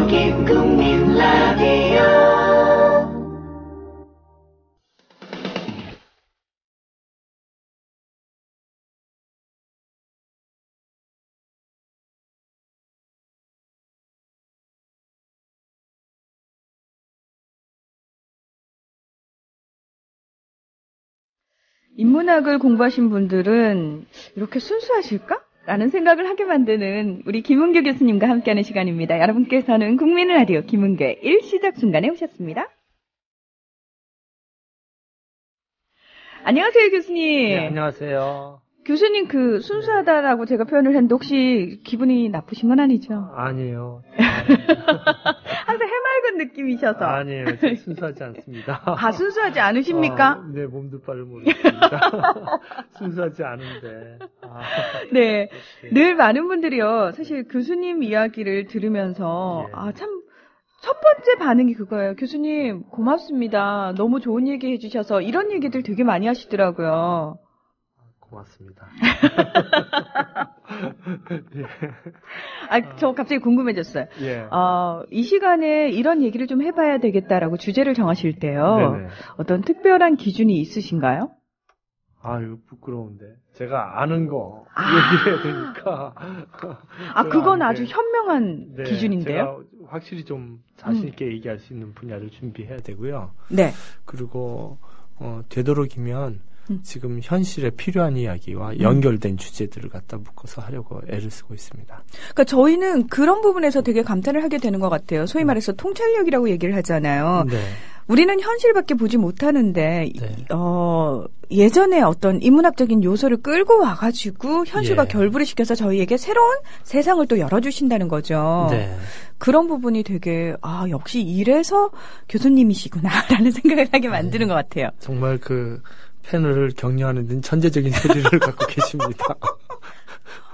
국민 라디오. 인문학을 공부하신 분들은 이렇게 순수하실까? 라는 생각을 하게 만드는 우리 김은교 교수님과 함께하는 시간입니다. 여러분께서는 국민 라디오 김은교의 일시적 순간에 오셨습니다. 안녕하세요, 교수님. 네, 안녕하세요. 교수님 그 순수하다라고 제가 표현을 했는데 혹시 기분이 나쁘신 건 아니죠? 아니에요. 항상 해맑은 느낌이셔서. 아니에요. 순수하지 않습니다. 아, 순수하지 않으십니까? 네, 몸도 바를 모르겠습니다. 순수하지 않은데. 네. 늘 많은 분들이요. 사실 교수님 이야기를 들으면서, 예. 참, 첫 번째 반응이 그거예요. 교수님, 고맙습니다. 너무 좋은 얘기 해주셔서 이런 얘기들 되게 많이 하시더라고요. 고맙습니다. 저 갑자기 궁금해졌어요. 예. 이 시간에 이런 얘기를 좀 해봐야 되겠다라고 주제를 정하실 때요. 네네. 어떤 특별한 기준이 있으신가요? 이거 부끄러운데. 제가 아는 거 얘기해야 되니까. 그건 아주 현명한 네, 기준인데요. 제가 확실히 좀 자신있게 얘기할 수 있는 분야를 준비해야 되고요. 네. 그리고, 되도록이면 지금 현실에 필요한 이야기와 연결된 주제들을 갖다 묶어서 하려고 애를 쓰고 있습니다. 그러니까 저희는 그런 부분에서 되게 감탄을 하게 되는 것 같아요. 소위 말해서 통찰력이라고 얘기를 하잖아요. 네. 우리는 현실밖에 보지 못하는데 네. 예전에 어떤 인문학적인 요소를 끌고 와가지고 현실과 예. 결부를 시켜서 저희에게 새로운 세상을 또 열어주신다는 거죠. 네. 그런 부분이 되게 역시 이래서 교수님이시구나라는 생각을 하게 만드는 것 같아요. 정말 그 패널을 격려하는 데 천재적인 소리를 갖고 계십니다.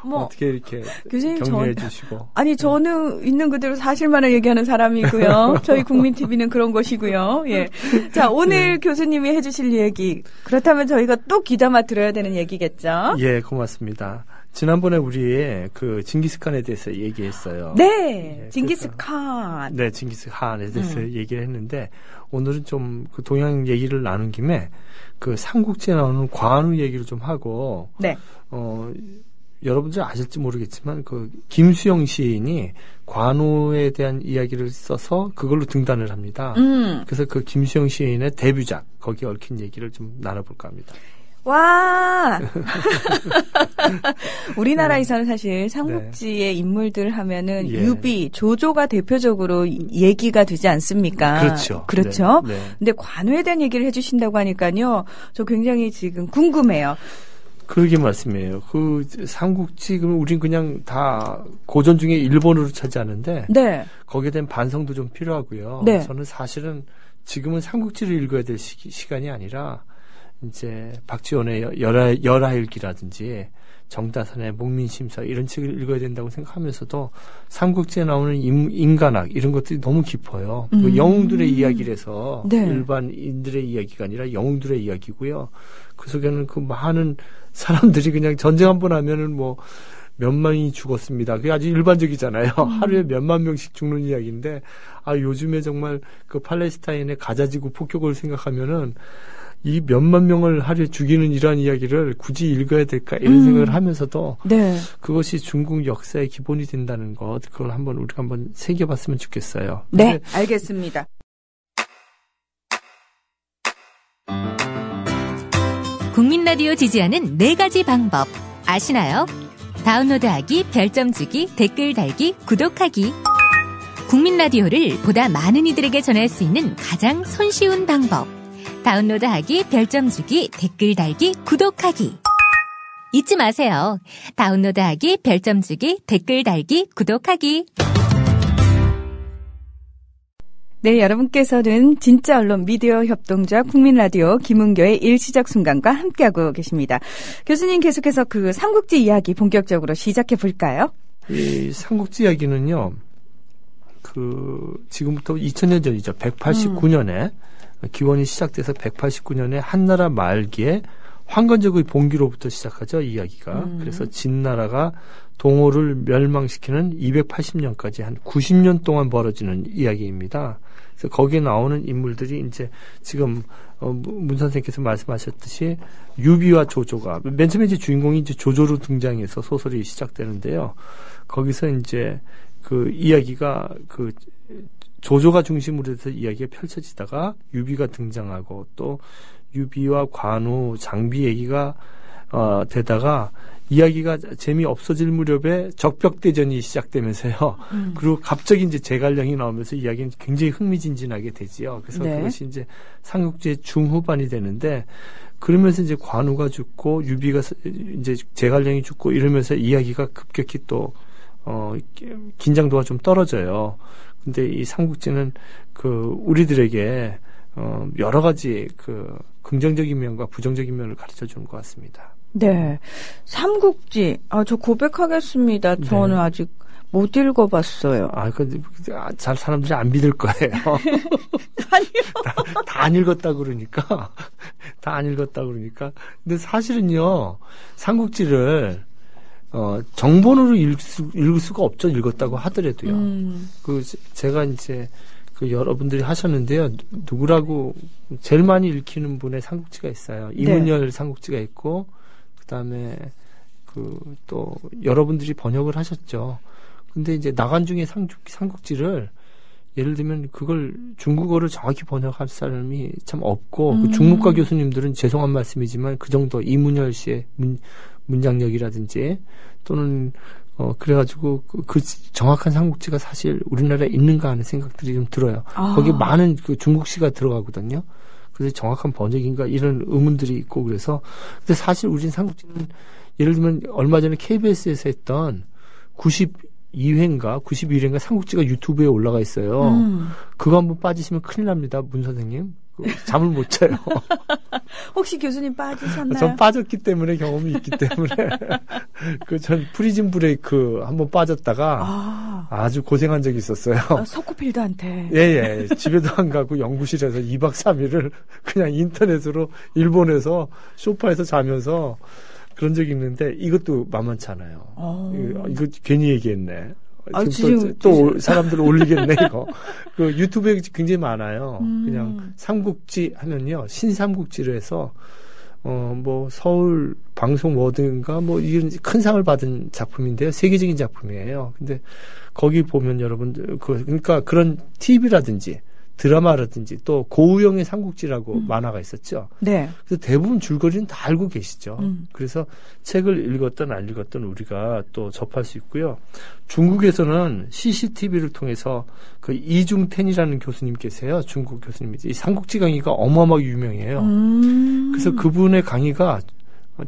어떻게 이렇게 격려해 주시고. 아니, 저는 있는 그대로 사실만을 얘기하는 사람이고요. 저희 국민TV는 그런 것이고요. 예. 자, 오늘 교수님이 해주실 얘기. 그렇다면 저희가 또 귀담아 들어야 되는 얘기겠죠? 예, 고맙습니다. 지난번에 우리 그 징기스칸에 대해서 얘기했어요. 네, 예, 징기스칸. 네, 징기스칸에 대해서 얘기를 했는데 오늘은 좀 그 동양 얘기를 나눈 김에 그 삼국지에 나오는 관우 얘기를 좀 하고. 네. 여러분들 아실지 모르겠지만 그 김수영 시인이 관우에 대한 이야기를 써서 그걸로 등단을 합니다. 그래서 그 김수영 시인의 데뷔작 거기에 얽힌 얘기를 좀 나눠볼까 합니다. 와! 우리나라에서는 사실 삼국지의 인물들 하면은 예. 유비, 조조가 대표적으로 얘기가 되지 않습니까? 그렇죠. 그렇죠. 네. 근데 관우에 대한 얘기를 해주신다고 하니까요. 저 굉장히 지금 궁금해요. 그러게 말씀이에요. 그 삼국지 그러면 우린 그냥 다 고전 중에 일본어로 차지하는데 네. 거기에 대한 반성도 좀 필요하고요. 네. 저는 사실은 지금은 삼국지를 읽어야 될 시간이 아니라 이제 박지원의 열하일기라든지 정다선의 목민심서 이런 책을 읽어야 된다고 생각하면서도 삼국지에 나오는 인간학 이런 것들이 너무 깊어요. 그 영웅들의 이야기라서 네. 일반인들의 이야기가 아니라 영웅들의 이야기고요. 그 속에는 그 많은 사람들이 그냥 전쟁 한 번 하면은 뭐 몇만이 죽었습니다. 그게 아주 일반적이잖아요. 하루에 몇만 명씩 죽는 이야기인데 요즘에 정말 그 팔레스타인의 가자지구 폭격을 생각하면은 이 몇만 명을 하루에 죽이는 이러한 이야기를 굳이 읽어야 될까 이런 생각을 하면서도 네. 그것이 중국 역사의 기본이 된다는 것 그걸 우리가 한번 새겨봤으면 좋겠어요. 네, 알겠습니다. 국민 라디오 지지하는 4가지 방법 아시나요? 다운로드하기, 별점 주기, 댓글 달기, 구독하기. 국민 라디오를 보다 많은 이들에게 전할 수 있는 가장 손쉬운 방법. 다운로드하기, 별점 주기, 댓글 달기, 구독하기. 잊지 마세요. 다운로드하기, 별점 주기, 댓글 달기, 구독하기. 네, 여러분께서는 진짜 언론 미디어 협동조합 국민라디오 김은교의 일시적 순간과 함께하고 계십니다. 교수님 계속해서 그 삼국지 이야기 본격적으로 시작해 볼까요? 이 삼국지 이야기는요. 지금부터 2000년 전이죠. 189년에 기원이 시작돼서 189년에 한나라 말기에 황건적의 봉기로부터 시작하죠, 이야기가. 그래서 진나라가 동호를 멸망시키는 280년까지 한 90년 동안 벌어지는 이야기입니다. 그래서 거기에 나오는 인물들이 이제 지금 문 선생님께서 말씀하셨듯이 유비와 조조가 맨 처음에 이제 주인공이 이제 조조로 등장해서 소설이 시작되는데요. 거기서 이제 그 이야기가 그 조조가 중심으로 해서 이야기가 펼쳐지다가 유비가 등장하고 또 유비와 관우, 장비 얘기가 되다가 이야기가 재미없어질 무렵에 적벽대전이 시작되면서요. 그리고 갑자기 이제 제갈량이 나오면서 이야기는 굉장히 흥미진진하게 되지요. 그래서 네. 그것이 이제 삼국지의 중후반이 되는데 그러면서 이제 관우가 죽고 유비가 이제 제갈량이 죽고 이러면서 이야기가 급격히 또 긴장도가 좀 떨어져요. 근데 이 삼국지는 그 우리들에게 여러 가지 그 긍정적인 면과 부정적인 면을 가르쳐 주는 것 같습니다. 네. 삼국지. 저 고백하겠습니다. 저는 네. 아직 못 읽어봤어요. 잘 사람들이 안 믿을 거예요. 아니요. 다 안 읽었다 그러니까. 다 안 읽었다 그러니까. 근데 사실은요, 삼국지를 정본으로 읽을 수가 없죠. 읽었다고 하더라도요. 제가 이제 여러분들이 하셨는데요. 누구라고 제일 많이 읽히는 분의 삼국지가 있어요. 이문열 삼국지가 있고, 그 다음에 또 여러분들이 번역을 하셨죠. 근데 이제 나간중의 삼국지를 예를 들면 그걸 중국어를 정확히 번역할 사람이 참 없고, 그 중문과 교수님들은 죄송한 말씀이지만 그 정도 이문열 씨의 문장력이라든지 또는 그래가지고 그 정확한 삼국지가 사실 우리나라에 있는가 하는 생각들이 좀 들어요. 거기에 많은 그 중국시가 들어가거든요. 그래서 정확한 번역인가 이런 의문들이 있고 그래서 근데 사실 우리 삼국지는 예를 들면 얼마 전에 KBS에서 했던 92회인가 91회인가 삼국지가 유튜브에 올라가 있어요. 그거 한번 빠지시면 큰일 납니다, 문 선생님. 잠을 못 자요. 혹시 교수님 빠지셨나요? 전 빠졌기 때문에 경험이 있기 때문에 전 프리즌 브레이크 한번 빠졌다가 아주 고생한 적이 있었어요. 석고필드한테. 예. 집에도 안 가고 연구실에서 2박 3일을 그냥 인터넷으로 일본에서 소파에서 자면서 그런 적이 있는데 이것도 만만치 않아요. 이거 괜히 얘기했네. 지금 또 사람들 올리겠네, 이거. 유튜브에 굉장히 많아요. 그냥 삼국지 하면요. 신삼국지로 해서, 서울 방송 워드인가, 이런 큰 상을 받은 작품인데요. 세계적인 작품이에요. 근데 거기 보면 여러분들, 그러니까 그런 TV라든지 드라마라든지 또 고우영의 삼국지라고 만화가 있었죠. 네. 그래서 대부분 줄거리는 다 알고 계시죠. 그래서 책을 읽었던 안 읽었던 우리가 또 접할 수 있고요. 중국에서는 CCTV를 통해서 그 이중텐이라는 교수님 계세요. 중국 교수님이지. 이 삼국지 강의가 어마어마하게 유명해요. 그래서 그분의 강의가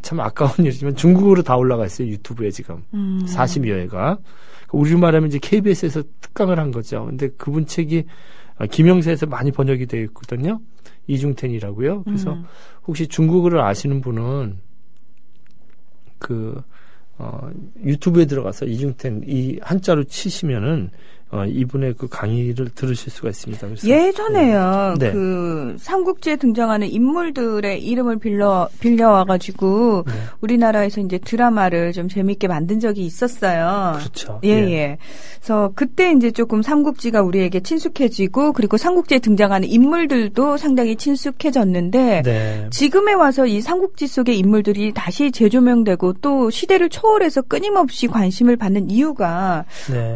참 아까운 일이지만 중국어로 다 올라가 있어요. 유튜브에 지금. 40여 회가. 우리말하면 이제 KBS에서 특강을 한 거죠. 근데 그분 책이 김영세에서 많이 번역이 되어 있거든요. 이중텐이라고요. 그래서 혹시 중국어를 아시는 분은 유튜브에 들어가서 이중텐 이 한자로 치시면은 이분의 그 강의를 들으실 수가 있습니다. 그래서 예전에요. 네. 그 삼국지에 등장하는 인물들의 이름을 빌려와가지고 우리나라에서 이제 드라마를 좀 재밌게 만든 적이 있었어요. 그렇죠. 예. 그래서 그때 이제 조금 삼국지가 우리에게 친숙해지고 그리고 삼국지에 등장하는 인물들도 상당히 친숙해졌는데 네. 지금에 와서 이 삼국지 속의 인물들이 다시 재조명되고 또 시대를 초월해서 끊임없이 관심을 받는 이유가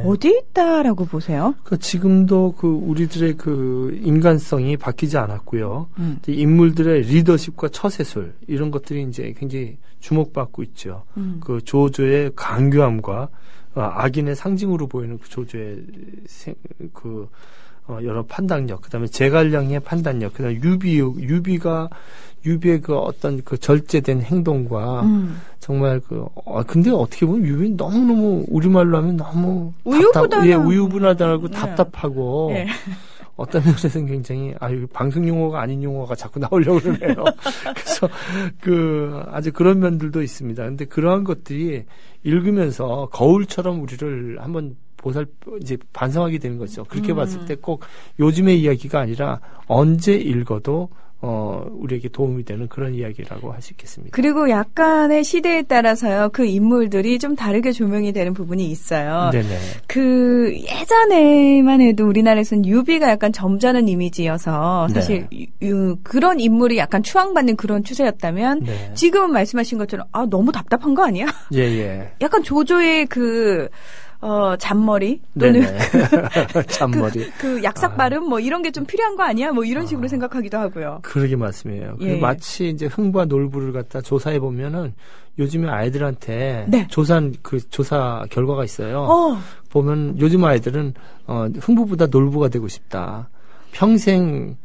어디에 있다라고 보세요? 지금도 우리들의 인간성이 바뀌지 않았고요. 인물들의 리더십과 처세술 이런 것들이 이제 굉장히 주목받고 있죠. 그 조조의 강교함과 악인의 상징으로 보이는 그 조조의 여러 판단력, 그다음에 제갈량의 판단력, 그다음에 유비의 그 어떤 그 절제된 행동과 정말 근데 어떻게 보면 유비는 너무너무 우리말로 하면 너무 우유부단하고 답답하고 어떤 면에서는 굉장히 방송 용어가 아닌 용어가 자꾸 나오려고 그러네요. 그래서 아주 그런 면들도 있습니다. 근데 그러한 것들이 읽으면서 거울처럼 우리를 한번 이제 반성하게 되는 거죠. 그렇게 봤을 때 꼭 요즘의 이야기가 아니라 언제 읽어도 우리에게 도움이 되는 그런 이야기라고 할 수 있겠습니다. 그리고 약간의 시대에 따라서요, 그 인물들이 좀 다르게 조명이 되는 부분이 있어요. 네네. 그 예전에만 해도 우리나라에서는 유비가 약간 점잖은 이미지여서 사실 그런 인물이 약간 추앙받는 그런 추세였다면 네. 지금은 말씀하신 것처럼 너무 답답한 거 아니야? 예. 약간 조조의 그 잔머리 또는 잔머리 그 약삭 발음 뭐 이런 게 좀 필요한 거 아니야? 뭐 이런 식으로 생각하기도 하고요. 그러게 말씀이에요. 예. 마치 이제 흥부와 놀부를 갖다 조사해 보면은 요즘에 아이들한테 조사 결과가 있어요. 보면 요즘 아이들은 흥부보다 놀부가 되고 싶다. 평생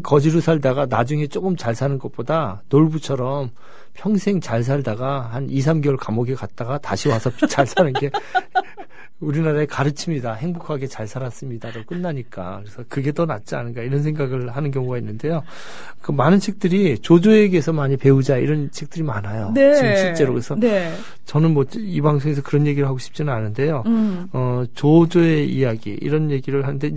거지로 살다가 나중에 조금 잘 사는 것보다 놀부처럼 평생 잘 살다가 한 2, 3개월 감옥에 갔다가 다시 와서 잘 사는 게 우리나라의 가르침이다. 행복하게 잘 살았습니다로 끝나니까. 그래서 그게 더 낫지 않은가 이런 생각을 하는 경우가 있는데요. 그 많은 책들이 조조에게서 많이 배우자 이런 책들이 많아요. 네. 지금 실제로. 그래서 저는 뭐 이 방송에서 그런 얘기를 하고 싶지는 않은데요. 조조의 이야기 이런 얘기를 하는데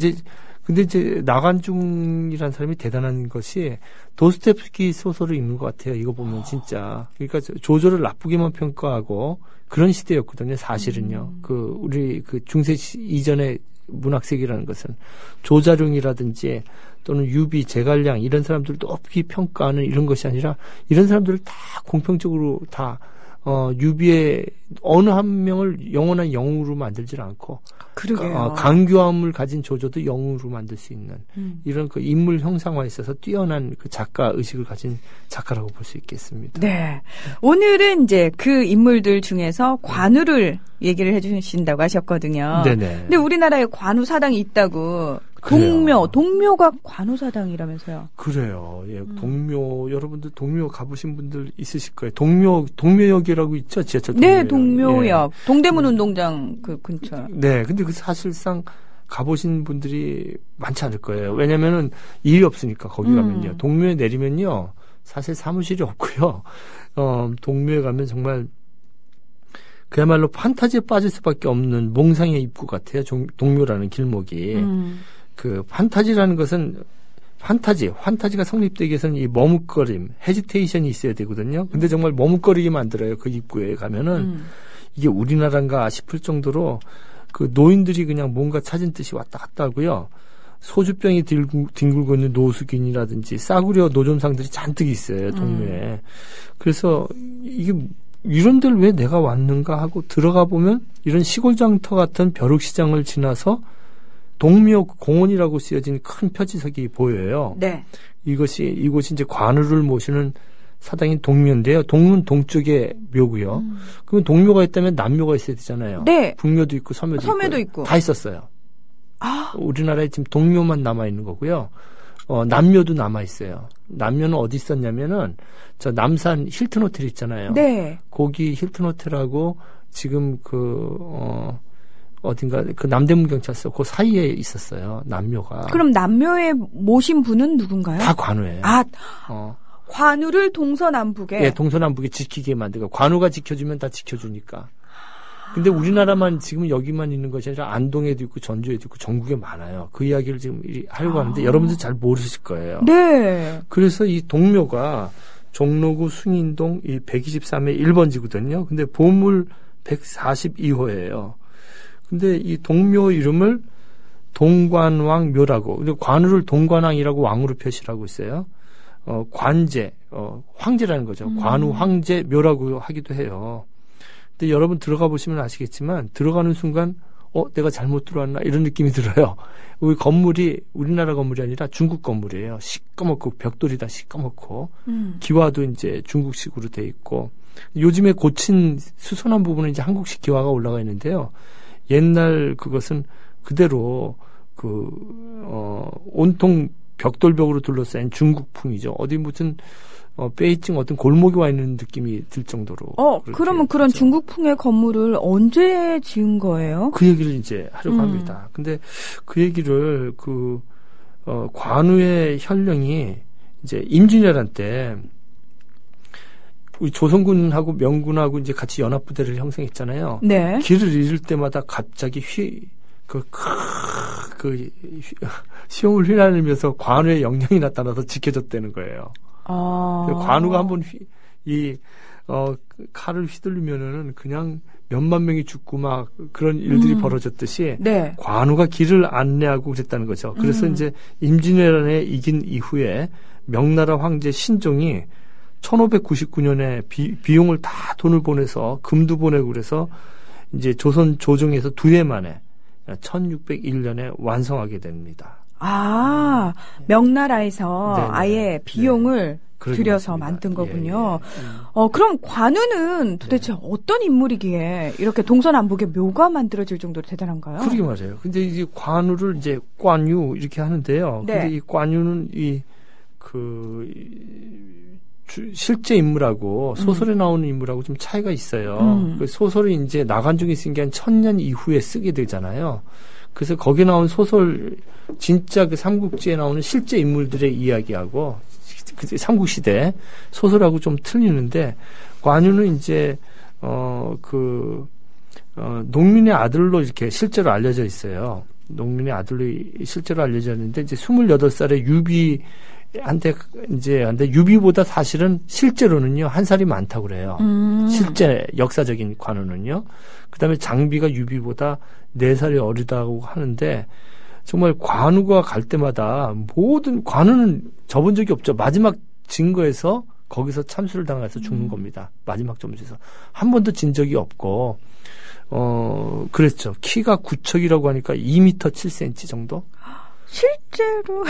근데 이제 나간중이라는 사람이 대단한 것이 도스토옙스키 소설을 읽는 것 같아요. 이거 보면 진짜. 그러니까 조조를 나쁘게만 평가하고 그런 시대였거든요. 사실은요. 우리 중세 이전의 문학세계라는 것은 조자룡이라든지 또는 유비, 제갈량 이런 사람들 높이 평가하는 이런 것이 아니라 이런 사람들을 다 공평적으로 다 유비의 어느 한 명을 영원한 영웅으로 만들지 않고 강교함을 가진 조조도 영웅으로 만들 수 있는 이런 그 인물 형상화에 있어서 뛰어난 그 작가 의식을 가진 작가라고 볼 수 있겠습니다. 네. 오늘은 이제 그 인물들 중에서 관우를 얘기를 해주신다고 하셨거든요. 네네. 근데 우리나라에 관우 사당이 있다고. 동묘가 관우사당이라면서요. 그래요. 예, 동묘 여러분들 동묘 가보신 분들 있으실 거예요. 동묘역이라고 있죠, 지하철. 네, 동묘역. 예. 동대문 운동장 그 근처. 네, 근데 그 사실상 가보신 분들이 많지 않을 거예요. 왜냐면은 일이 없으니까 거기 가면요. 동묘에 내리면요, 사실 사무실이 없고요. 동묘에 가면 정말 그야말로 판타지에 빠질 수밖에 없는 몽상의 입구 같아요. 동묘라는 길목이. 그 판타지라는 것은 환타지가 성립되기 위해서는 이 머뭇거림, 헤지테이션이 있어야 되거든요. 근데 정말 머뭇거리게 만들어요. 그 입구에 가면은 이게 우리나라인가 싶을 정도로 그 노인들이 그냥 뭔가 찾은 듯이 왔다 갔다 하고요. 소주병이 뒹굴고 있는 노숙인이라든지 싸구려 노점상들이 잔뜩 있어요. 동네에. 그래서 이게 이런 데를 왜 내가 왔는가 하고 들어가 보면 이런 시골 장터 같은 벼룩시장을 지나서 동묘 공원이라고 쓰여진 큰 표지석이 보여요. 네. 이곳이 이제 관우를 모시는 사당인 동묘인데요. 동은 동쪽에 묘고요. 그러면 동묘가 있다면 남묘가 있어야 되잖아요. 네. 북묘도 있고 서묘도 있고. 다 있었어요. 우리나라에 지금 동묘만 남아 있는 거고요. 남묘도 남아 있어요. 남묘는 어디 있었냐면은 저 남산 힐튼 호텔 있잖아요. 네. 거기 힐튼 호텔하고 지금 어딘가 그 남대문 경찰서 그 사이에 있었어요. 남묘가. 그럼 남묘에 모신 분은 누군가요? 다 관우예요. 관우를 동서남북에. 예, 동서남북에 지키게 만들고 관우가 지켜주면 다 지켜주니까. 근데 우리나라만 지금 여기만 있는 것이 아니라 안동에도 있고 전주에도 있고 전국에 많아요. 그 이야기를 지금 하려고 하는데 여러분들 잘 모르실 거예요. 네. 그래서 이 동묘가 종로구 숭인동 이 123의 1번지거든요. 근데 보물 142호예요. 근데 이 동묘 이름을 동관왕 묘라고, 근데 관우를 동관왕이라고 왕으로 표시하고 있어요. 관제, 황제라는 거죠. 관우 황제 묘라고 하기도 해요. 근데 여러분 들어가 보시면 아시겠지만 들어가는 순간 내가 잘못 들어왔나 이런 느낌이 들어요. 우리 건물이 우리나라 건물이 아니라 중국 건물이에요. 시꺼멓고 벽돌이 다 시꺼멓고 기와도 이제 중국식으로 돼 있고 요즘에 고친 수선한 부분은 이제 한국식 기와가 올라가 있는데요. 옛날 그것은 그대로 온통 벽돌벽으로 둘러싸인 중국풍이죠. 어디 무슨 베이징 어떤 골목에 와 있는 느낌이 들 정도로. 그러면 그런 그렇죠. 중국풍의 건물을 언제 지은 거예요? 그 얘기를 이제 하려고 합니다. 근데 그 얘기를 관우의 현령이 이제 임진왜란 때 우리 조선군하고 명군하고 이제 같이 연합부대를 형성했잖아요. 네. 길을 잃을 때마다 갑자기 시험을 휘날리면서 관우의 영향이 나타나서 지켜졌다는 거예요. 관우가 한번 칼을 휘둘리면은 그냥 몇만 명이 죽고 막 그런 일들이 벌어졌듯이 네. 관우가 길을 안내하고 그랬다는 거죠. 그래서 이제 임진왜란에 이긴 이후에 명나라 황제 신종이 1599년에 비용을 다 돈을 보내서 금도 보내고 그래서 이제 조선 조정에서 2해 만에 1601년에 완성하게 됩니다. 명나라에서 네네. 아예 비용을 네. 들여서 만든 거군요. 그럼 관우는 도대체 어떤 인물이기에 이렇게 동서남북의 묘가 만들어질 정도로 대단한가요? 그러게 말이에요. 근데 이제 관우를 이제 관유 이렇게 하는데요. 네. 근데 이 관유는 실제 인물하고 소설에 나오는 인물하고 좀 차이가 있어요. 그 소설이 이제 나간중이 쓴 게 한 1000년 이후에 쓰게 되잖아요. 그래서 거기에 나온 소설, 진짜 그 삼국지에 나오는 실제 인물들의 이야기하고, 삼국시대 소설하고 좀 틀리는데, 관유는 이제, 농민의 아들로 이렇게 실제로 알려져 있어요. 농민의 아들로 실제로 알려져 있는데, 이제 28살에 유비보다 사실은 실제로는요, 한 살이 많다고 그래요. 실제 역사적인 관우는요. 그 다음에 장비가 유비보다 4살이 어리다고 하는데, 정말 관우가 갈 때마다 관우는 접은 적이 없죠. 마지막 증거에서 거기서 참수를 당해서 죽는 겁니다. 마지막 점수에서. 한 번도 진 적이 없고, 그랬죠. 키가 9척이라고 하니까 2m 7cm 정도? 실제로.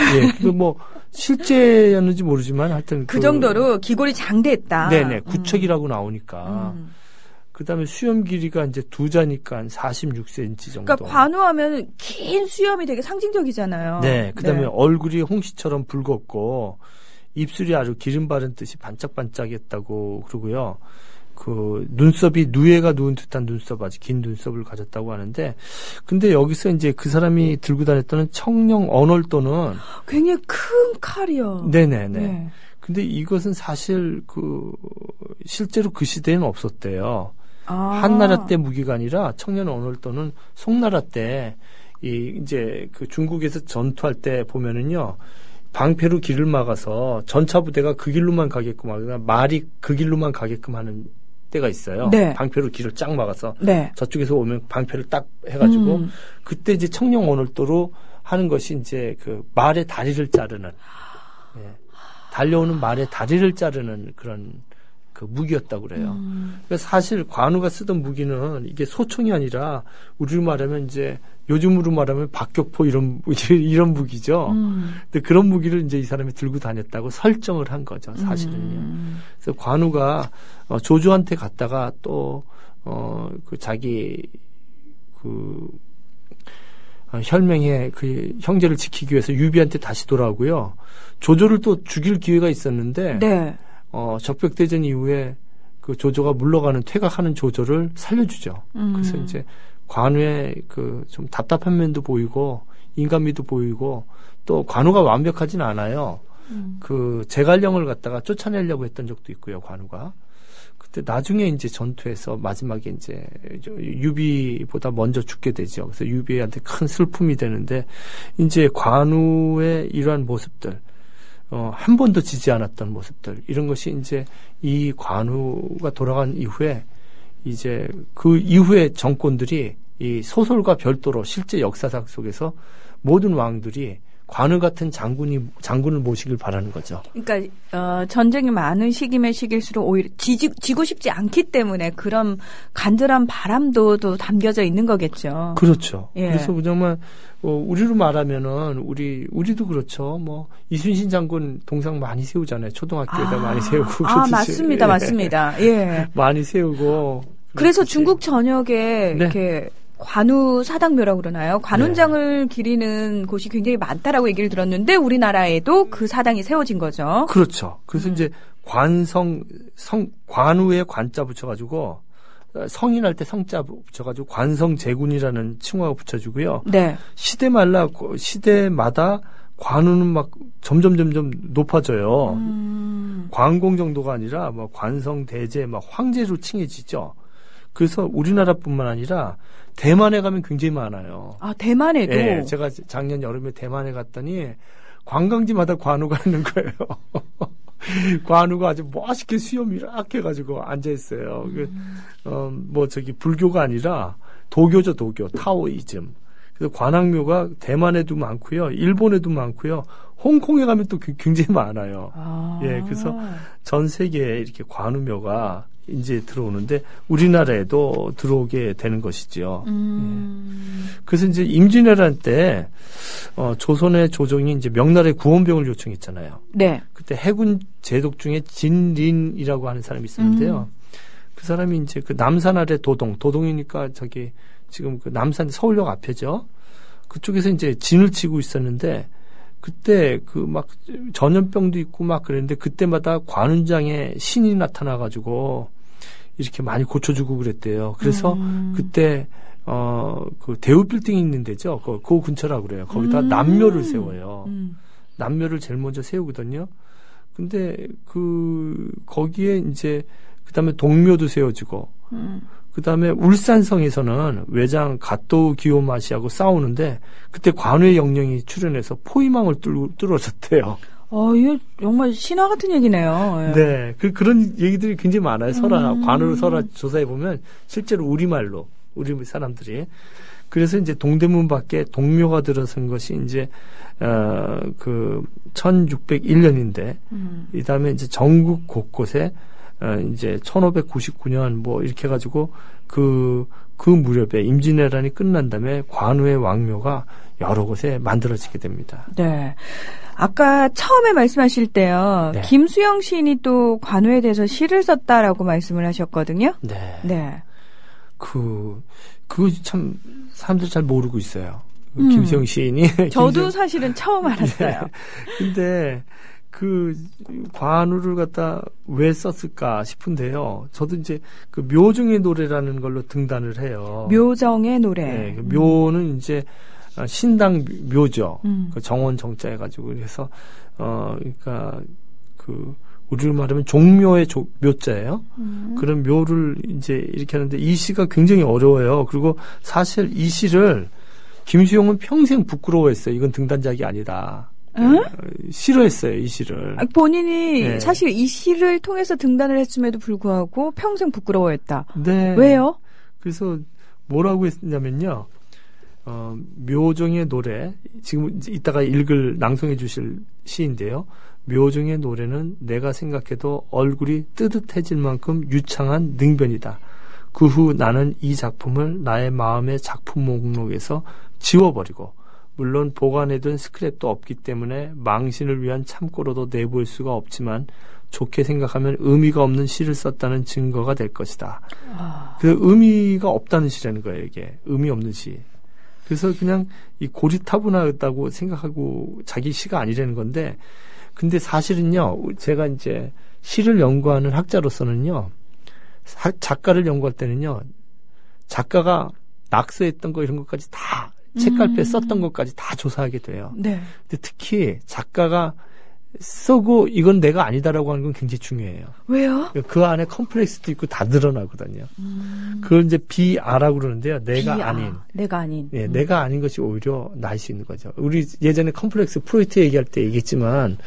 실제였는지 모르지만 하여튼. 그 정도로 기골이 장대했다. 네네. 9척이라고 나오니까. 그 다음에 수염 길이가 이제 2자니까 46cm 정도. 그러니까 관우하면 긴 수염이 되게 상징적이잖아요. 네. 그 다음에 얼굴이 홍시처럼 붉었고, 입술이 아주 기름 바른 듯이 반짝반짝했다고 그러고요. 그 눈썹이 누에가 누운 듯한 눈썹, 아주 긴 눈썹을 가졌다고 하는데, 근데 여기서 이제 그 사람이 들고 다녔던 청령 언월도는 굉장히 큰 칼이요. 네네네. 네. 근데 이것은 사실 실제로 그 시대에는 없었대요. 한나라 때 무기가 아니라 청년 언월도는 송나라 때 이제 그 중국에서 전투할 때 보면은요. 방패로 길을 막아서 전차 부대가 그 길로만 가게끔 하거나 말이 그 길로만 가게끔 하는 때가 있어요. 네. 방패로 길을 쫙 막아서 네. 저쪽에서 오면 방패를 딱 해가지고 그때 이제 청령 언월도로 하는 것이 이제 그 말의 다리를 자르는 달려오는 말의 다리를 자르는 그런 그 무기였다고 그래요. 그래서 사실 관우가 쓰던 무기는 이게 소총이 아니라 우리로 말하면 이제 요즘으로 말하면 박격포 이런 무기죠. 근데 그런 무기를 이제 이 사람이 들고 다녔다고 설정을 한 거죠. 사실은요. 그래서 관우가 조조한테 갔다가 또 그 자기 혈맹의 그 형제를 지키기 위해서 유비한테 다시 돌아오고요. 조조를 또 죽일 기회가 있었는데 네. 적벽대전 이후에 그 조조가 물러가는 퇴각하는 조조를 살려주죠. 그래서 이제 관우의 그 좀 답답한 면도 보이고 인간미도 보이고 또 관우가 완벽하진 않아요. 그 제갈령을 갖다가 쫓아내려고 했던 적도 있고요. 관우가. 그때 나중에 이제 전투에서 마지막에 이제 유비보다 먼저 죽게 되죠. 그래서 유비한테 큰 슬픔이 되는데 이제 관우의 이러한 모습들 한 번도 지지 않았던 모습들 이런 것이 이제 이 관우가 돌아간 이후에 이제 그 이후의 정권들이 이 소설과 별도로 실제 역사상 속에서 모든 왕들이 관우 같은 장군을 모시길 바라는 거죠. 그러니까 전쟁이 많은 시기일수록 오히려 지고 싶지 않기 때문에 그런 간절한 바람도 또 담겨져 있는 거겠죠. 그렇죠. 예. 그래서 정말 우리로 말하면은 우리도 그렇죠. 뭐 이순신 장군 동상 많이 세우잖아요. 초등학교에다 많이 세우고 그렇듯이. 맞습니다, 맞습니다. 예. 많이 세우고. 그래서 그렇듯이. 중국 전역에 네. 이렇게 관우 사당묘라고 그러나요? 관운장을 기리는 곳이 굉장히 많다라고 얘기를 들었는데 우리나라에도 그 사당이 세워진 거죠. 그렇죠. 그래서 이제 관우에 관자 붙여가지고 성인할 때 성자 붙여가지고 관성제군이라는 칭호가 붙여주고요. 네. 시대마다 관우는 막 점점 높아져요. 관공 정도가 아니라 뭐 관성대제 막 황제로 칭해지죠. 그래서 우리나라뿐만 아니라 대만에 가면 굉장히 많아요. 아, 대만에도? 예, 제가 작년 여름에 대만에 갔더니 관광지마다 관우가 있는 거예요. 관우가 아주 멋있게 수염 이렇게 해가지고 앉아있어요. 불교가 아니라 도교죠, 도교. 타오이즘. 그래서 관악묘가 대만에도 많고요. 일본에도 많고요. 홍콩에 가면 또 굉장히 많아요. 예, 그래서 전 세계에 이렇게 관우묘가 이제 들어오는데 우리나라에도 들어오게 되는 것이죠. 예. 그래서 이제 임진왜란 때 조선의 조정이 이제 명나라의 구원병을 요청했잖아요. 네. 그때 해군 제독 중에 진린이라고 하는 사람이 있었는데요. 그 사람이 이제 그 남산 아래 도동이니까 지금 그 남산 서울역 앞에죠. 그쪽에서 이제 진을 치고 있었는데 그때 그 막 전염병도 있고 막 그랬는데 그때마다 관운장에 신이 나타나가지고 이렇게 많이 고쳐주고 그랬대요. 그래서 그때 그 대우 빌딩이 있는 데죠. 그 근처라고 그래요. 거기다 남묘를 세워요. 남묘를 제일 먼저 세우거든요. 근데 거기에 이제 그다음에 동묘도 세워지고 그다음에 울산성에서는 외장 갓도우 기요마시하고 싸우는데 그때 관우의 영령이 출연해서 포위망을 뚫어졌대요. 이거 정말 신화 같은 얘기네요. 예. 네, 그런 얘기들이 굉장히 많아요. 관우를 설화 조사해 보면 실제로 우리 사람들이. 그래서 이제 동대문 밖에 동묘가 들어선 것이 이제 1601년인데 그다음에 이제 전국 곳곳에 이제 1599년 뭐 이렇게 해가지고 그 무렵에 임진왜란이 끝난 다음에 관우의 왕묘가 여러 곳에 만들어지게 됩니다. 네. 아까 처음에 말씀하실 때요. 네. 김수영 시인이 또 관우에 대해서 시를 썼다라고 말씀을 하셨거든요. 네. 네. 그거 참 사람들 잘 모르고 있어요. 김수영 시인이. 저도 사실은 처음 알았어요. 네. 근데 관우를 갖다 왜 썼을까 싶은데요. 저도 이제 그 묘정의 노래라는 걸로 등단을 해요. 묘정의 노래. 네, 묘는 이제 신당 묘죠. 그 정원 정자 해가지고 그래서 그러니까 우리로 말하면 종묘의 묘자예요. 그런 묘를 이제 이렇게 하는데 이 시가 굉장히 어려워요. 그리고 사실 이 시를 김수용은 평생 부끄러워했어요. 이건 등단작이 아니다. 싫어했어요, 이 시를. 본인이 네. 사실 이 시를 통해서 등단을 했음에도 불구하고 평생 부끄러워했다. 네. 왜요? 그래서 뭐라고 했냐면요. 묘정의 노래, 지금 이따가 낭송해 주실 시인데요. 묘정의 노래는 내가 생각해도 얼굴이 뜨뜻해질 만큼 유창한 능변이다. 그 후 나는 이 작품을 나의 마음의 작품 목록에서 지워버리고 물론 보관해둔 스크랩도 없기 때문에 망신을 위한 참고로도 내보일 수가 없지만 좋게 생각하면 의미가 없는 시를 썼다는 증거가 될 것이다. 그 의미가 없다는 시라는 거예요, 이게. 의미 없는 시. 그래서 그냥 이 고리타분하다고 생각하고 자기 시가 아니라는 건데, 근데 사실은요, 제가 이제 시를 연구하는 학자로서는요, 작가를 연구할 때는요, 작가가 낙서했던 거 이런 것까지 다 책갈피에 썼던 것까지 다 조사하게 돼요. 네. 근데 특히 작가가 쓰고 이건 내가 아니다라고 하는 건 굉장히 중요해요. 왜요? 그 안에 컴플렉스도 있고 다 드러나거든요. 그걸 이제 비아라고 그러는데요. 내가 아닌. 내가 아닌. 예, 내가 아닌 것이 오히려 나을 수 있는 거죠. 우리 예전에 컴플렉스 프로이트 얘기할 때 얘기했지만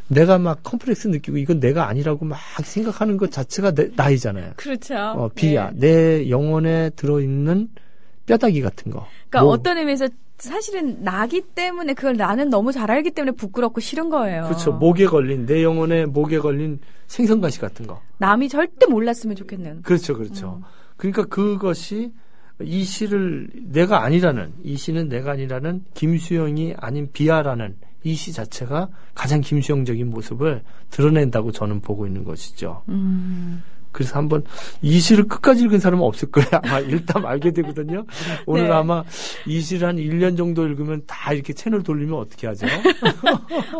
내가 막 컴플렉스 느끼고 이건 내가 아니라고 막 생각하는 것 자체가 나이잖아요. 그렇죠. 비아. 네. 내 영혼에 들어있는 뼈다귀 같은 거. 그러니까 어떤 의미에서 사실은 나기 때문에 그걸 나는 너무 잘 알기 때문에 부끄럽고 싫은 거예요. 그렇죠. 내 영혼에 목에 걸린 생선가시 같은 거. 남이 절대 몰랐으면 좋겠는. 그렇죠. 그러니까 그것이 이 시를 이 시는 내가 아니라는 김수영이 아닌 비아라는 이 시 자체가 가장 김수영적인 모습을 드러낸다고 저는 보고 있는 것이죠. 그래서 한번 이 시를 끝까지 읽은 사람은 없을 거예요. 아마 일단 알게 되거든요. 오늘 네. 아마 이 시를 한 1년 정도 읽으면 다 이렇게 채널 돌리면 어떻게 하죠?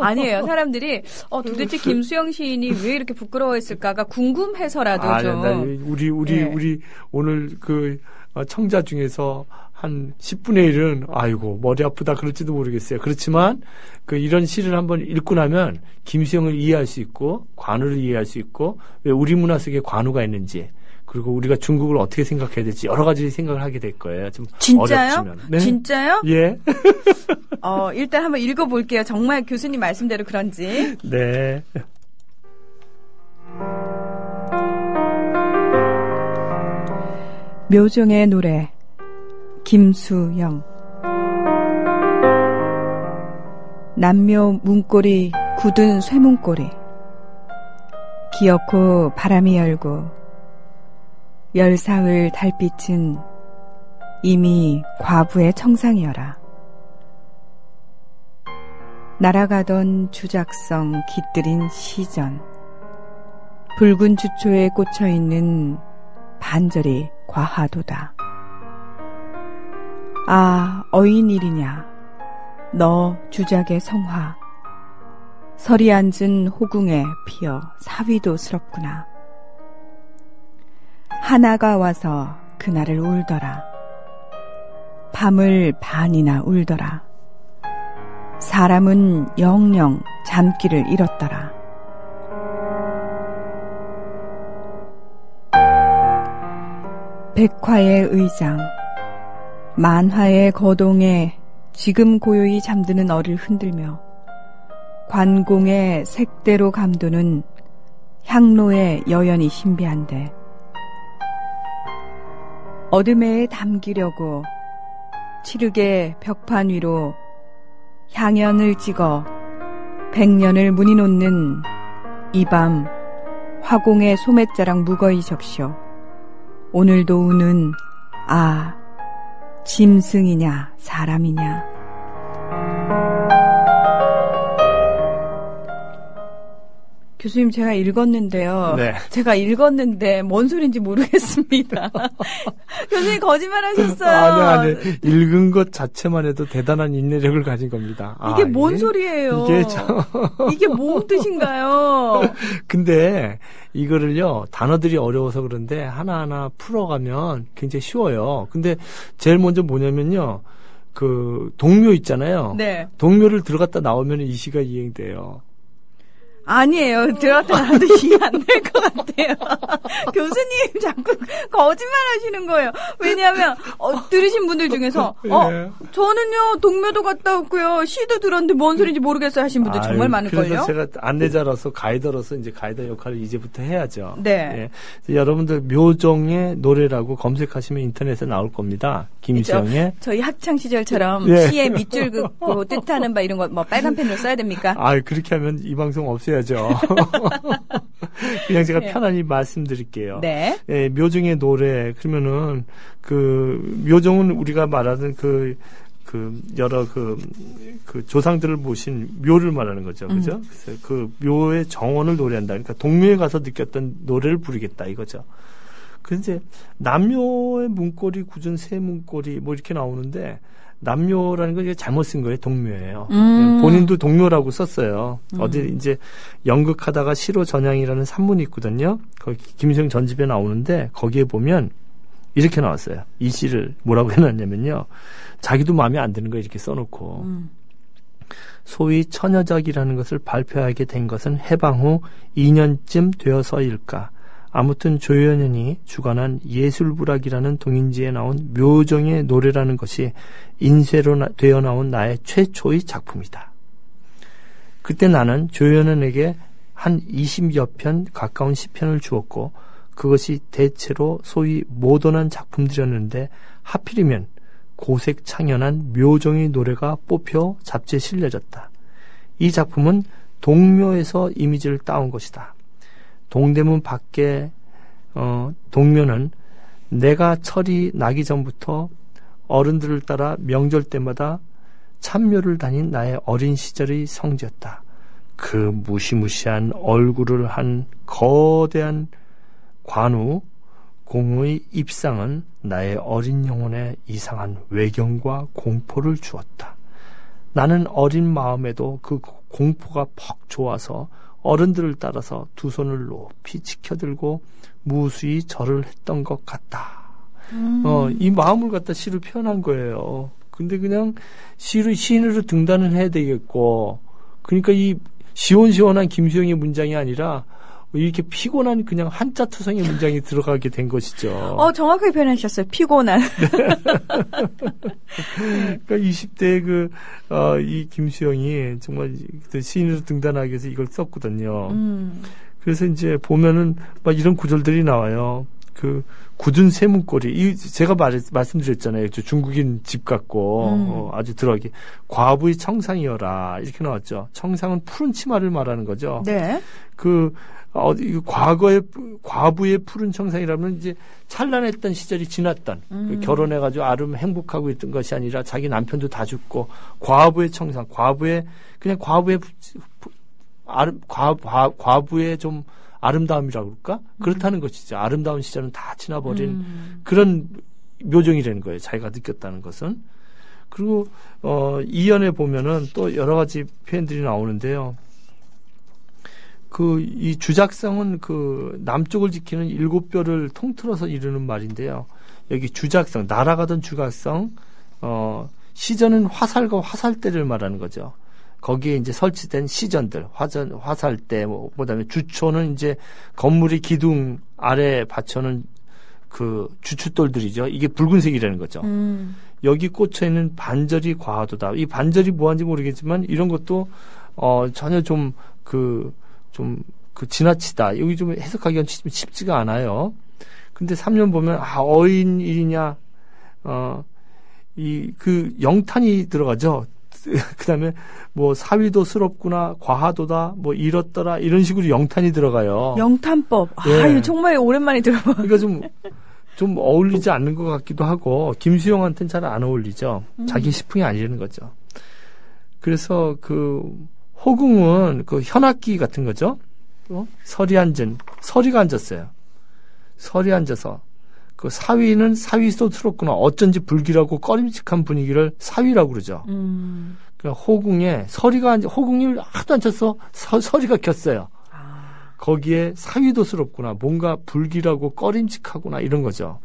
아니에요. 사람들이 도대체 김수영 시인이 왜 이렇게 부끄러워했을까가 궁금해서라도 좀. 우리 오늘 청자 중에서 한 10분의 1은 아이고 머리 아프다 그럴지도 모르겠어요. 그렇지만 이런 시를 한번 읽고 나면 김수영을 이해할 수 있고 관우를 이해할 수 있고 왜 우리 문화 속에 관우가 있는지 그리고 우리가 중국을 어떻게 생각해야 될지 여러 가지 생각을 하게 될 거예요. 좀 진짜요? 어렵지만. 네? 진짜요? 예. 일단 한번 읽어볼게요. 정말 교수님 말씀대로 그런지. 네. 묘종의 노래 김수영. 남묘 문고리 굳은 쇠문고리 기어코 바람이 열고 열사흘 달빛은 이미 과부의 청상이여라. 날아가던 주작성 깃들인 시전 붉은 주초에 꽂혀있는 반절이 과하도다. 아 어인일이냐 너 주작의 성화 설이 앉은 호궁에 피어 사위도스럽구나. 하나가 와서 그날을 울더라. 밤을 반이나 울더라. 사람은 영영 잠기를 잃었더라. 백화의 의장 만화의 거동에 지금 고요히 잠드는 어를 흔들며 관공의 색대로 감도는 향로의 여연이 신비한데 어둠에 담기려고 치르게 벽판 위로 향연을 찍어 백년을 문이 놓는 이 밤 화공의 소매자락 무거이 적시오. 오늘도 우는 아 짐승이냐 사람이냐. 교수님 제가 읽었는데요. 네. 제가 읽었는데 뭔 소리인지 모르겠습니다. 교수님 거짓말하셨어요. 아니 읽은 것 자체만 해도 대단한 인내력을 가진 겁니다. 이게 뭔 소리예요? 이게 뭔 뜻인가요? 근데 이거를요 단어들이 어려워서 그런데 하나하나 풀어가면 굉장히 쉬워요. 근데 제일 먼저 뭐냐면요 그 동묘 있잖아요. 네. 동묘를 들어갔다 나오면 이 시가 이행돼요. 아니에요. 들어갔다 나도 이해 안 될 것 같아요. 교수님 자꾸 거짓말 하시는 거예요. 왜냐하면 들으신 분들 중에서 저는요 동묘도 갔다 왔고요. 시도 들었는데 뭔 소리인지 모르겠어요 하신 분들 정말 많을걸요. 그래서 제가 안내자로서 가이드로서 이제 가이드 역할을 이제부터 해야죠. 네. 여러분들 묘종의 노래라고 검색하시면 인터넷에 나올 겁니다. 김수영의. 저희 학창 시절처럼 네. 시에 밑줄 긋고 뜻하는 바 이런 거 뭐 빨간 펜으로 써야 됩니까? 그렇게 하면 이 방송 없어야죠. 그냥 제가 편안히 말씀드릴게요. 네. 예, 묘종의 노래 그러면은 그 묘종은 우리가 말하는 그 여러 그 조상들을 모신 묘를 말하는 거죠, 그죠? 그래서 그 묘의 정원을 노래한다. 그러니까 동묘에 가서 느꼈던 노래를 부르겠다 이거죠. 그래서 이제 남묘의 문고리 굳은 새 문고리 뭐 이렇게 나오는데. 남묘라는 건 잘못 쓴 거예요. 동묘예요. 본인도 동묘라고 썼어요. 어디 이제 연극하다가 시로 전향이라는 산문이 있거든요. 거기 김수영 전집에 나오는데 거기에 보면 이렇게 나왔어요. 이 시를 뭐라고 해놨냐면요. 자기도 마음에 안 드는 거 이렇게 써놓고 소위 처녀작이라는 것을 발표하게 된 것은 해방 후 2년쯤 되어서일까. 아무튼 조연현이 주관한 예술부락이라는 동인지에 나온 묘종의 노래라는 것이 인쇄로 되어 나온 나의 최초의 작품이다. 그때 나는 조연현에게 한 20여 편 가까운 시편을 주었고 그것이 대체로 소위 모던한 작품들이었는데 하필이면 고색 창연한 묘종의 노래가 뽑혀 잡지에 실려졌다. 이 작품은 동묘에서 이미지를 따온 것이다. 동대문 밖에 동묘는 내가 철이 나기 전부터 어른들을 따라 명절 때마다 참묘를 다닌 나의 어린 시절의 성지였다. 그 무시무시한 얼굴을 한 거대한 관우 공의 입상은 나의 어린 영혼에 이상한 외경과 공포를 주었다. 나는 어린 마음에도 그 공포가 퍽 좋아서 어른들을 따라서 두 손을 높이 치켜들고 무수히 절을 했던 것 같다. 이 마음을 갖다 시로 표현한 거예요. 근데 그냥 시인으로 등단을 해야 되겠고, 그러니까 이 시원시원한 김수영의 문장이 아니라 이렇게 피곤한 그냥 한자 투성의 문장이 들어가게 된 것이죠. 정확하게 표현하셨어요. 피곤한. 그러니까 20대 이 김수영이 정말 시인으로 등단하기 위해서 이걸 썼거든요. 그래서 이제 보면은 막 이런 구절들이 나와요. 굳은 쇠문고리. 제가 말씀드렸잖아요. 중국인 집 같고, 아주 들어가기. 과부의 청상이여라. 이렇게 나왔죠. 청상은 푸른 치마를 말하는 거죠. 네. 과부의 푸른 청상이라면 이제 찬란했던 시절이 지났던, 결혼해가지고 행복하고 있던 것이 아니라 자기 남편도 다 죽고, 과부의 청상, 과부의 좀 아름다움이라고 그럴까? 그렇다는 것이죠. 아름다운 시절은 다 지나버린 그런 묘정이라는 거예요. 자기가 느꼈다는 것은. 그리고 이연에 보면은 또 여러 가지 표현들이 나오는데요. 이 주작성은 남쪽을 지키는 7뼈를 통틀어서 이루는 말인데요. 여기 주작성, 날아가던 주각성, 시전은 화살과 화살대를 말하는 거죠. 거기에 이제 설치된 시전들, 화살대, 그다음에 주초는 이제 건물의 기둥 아래 받쳐놓은 주춧돌들이죠. 이게 붉은색이라는 거죠. 여기 꽂혀 있는 반절이 과하도다. 이 반절이 뭐한지 모르겠지만 이런 것도 전혀 좀 지나치다. 여기 좀 해석하기가 쉽지가 않아요. 근데 3년 보면 어인일이냐, 영탄이 들어가죠. 그 다음에 사위도스럽구나, 과하도다, 이렇더라, 이런 식으로 영탄이 들어가요. 영탄법. 예. 이거 정말 오랜만에 들어봐. 그러니까 좀 어울리지 않는 것 같기도 하고, 김수영한테는 잘 안 어울리죠. 자기 시풍이 아니라는 거죠. 그래서 호궁은 현악기 같은 거죠. 서리가 앉았어요. 설이 앉아서. 사위는 사위도스럽구나. 어쩐지 불길하고 꺼림칙한 분위기를 사위라고 그러죠. 그러니까 호궁이 하도 앉아서 서리가 켰어요. 거기에 사위도스럽구나. 뭔가 불길하고 꺼림칙하구나. 이런 거죠.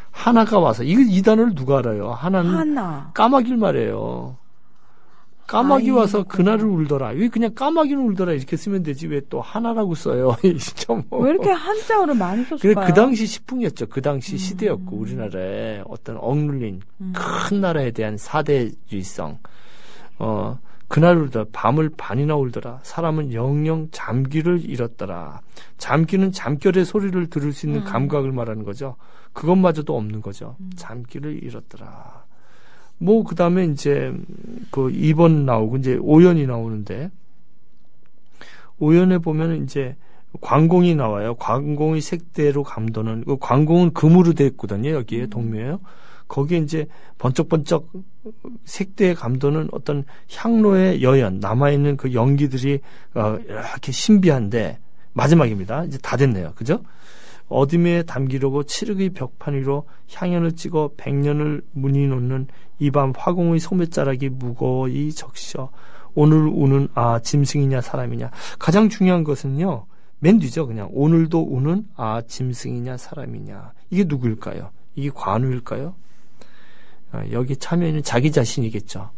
하나가 와서. 이 단어를 누가 알아요? 하나는 까마귀를 말해요. 까마귀 와서 그날을 울더라. 왜 그냥 까마귀는 울더라 이렇게 쓰면 되지 왜 또 하나라고 써요? 진짜 왜 이렇게 한자어를 많이 썼을까요? 그 당시 시풍이었죠. 그 당시 시대였고 우리나라의 어떤 억눌린 큰 나라에 대한 사대주의성. 그날 울더라. 밤을 반이나 울더라. 사람은 영영 잠귀를 잃었더라. 잠귀는 잠결의 소리를 들을 수 있는 감각을 말하는 거죠. 그것마저도 없는 거죠. 잠귀를 잃었더라. 그 다음에 이제, 2번 나오고, 이제 5연이 나오는데, 5연에 보면 이제, 관공이 나와요. 관공의 색대로 감도는, 관공은 금으로 되어 있거든요. 여기에 동묘에요. 거기에 이제, 번쩍번쩍 색대에 감도는 어떤 향로의 여연, 남아있는 그 연기들이, 이렇게 신비한데, 마지막입니다. 이제 다 됐네요. 그죠? 어둠에 담기려고 칠흑의 벽판 위로 향연을 찍어 백년을 문이 놓는 이 밤 화공의 소매자락이 무거이 적셔 오늘 우는 짐승이냐 사람이냐. 가장 중요한 것은요. 맨 뒤죠. 그냥 오늘도 우는 짐승이냐 사람이냐. 이게 누구일까요? 이게 관우일까요? 여기 참여인은 자기 자신이겠죠.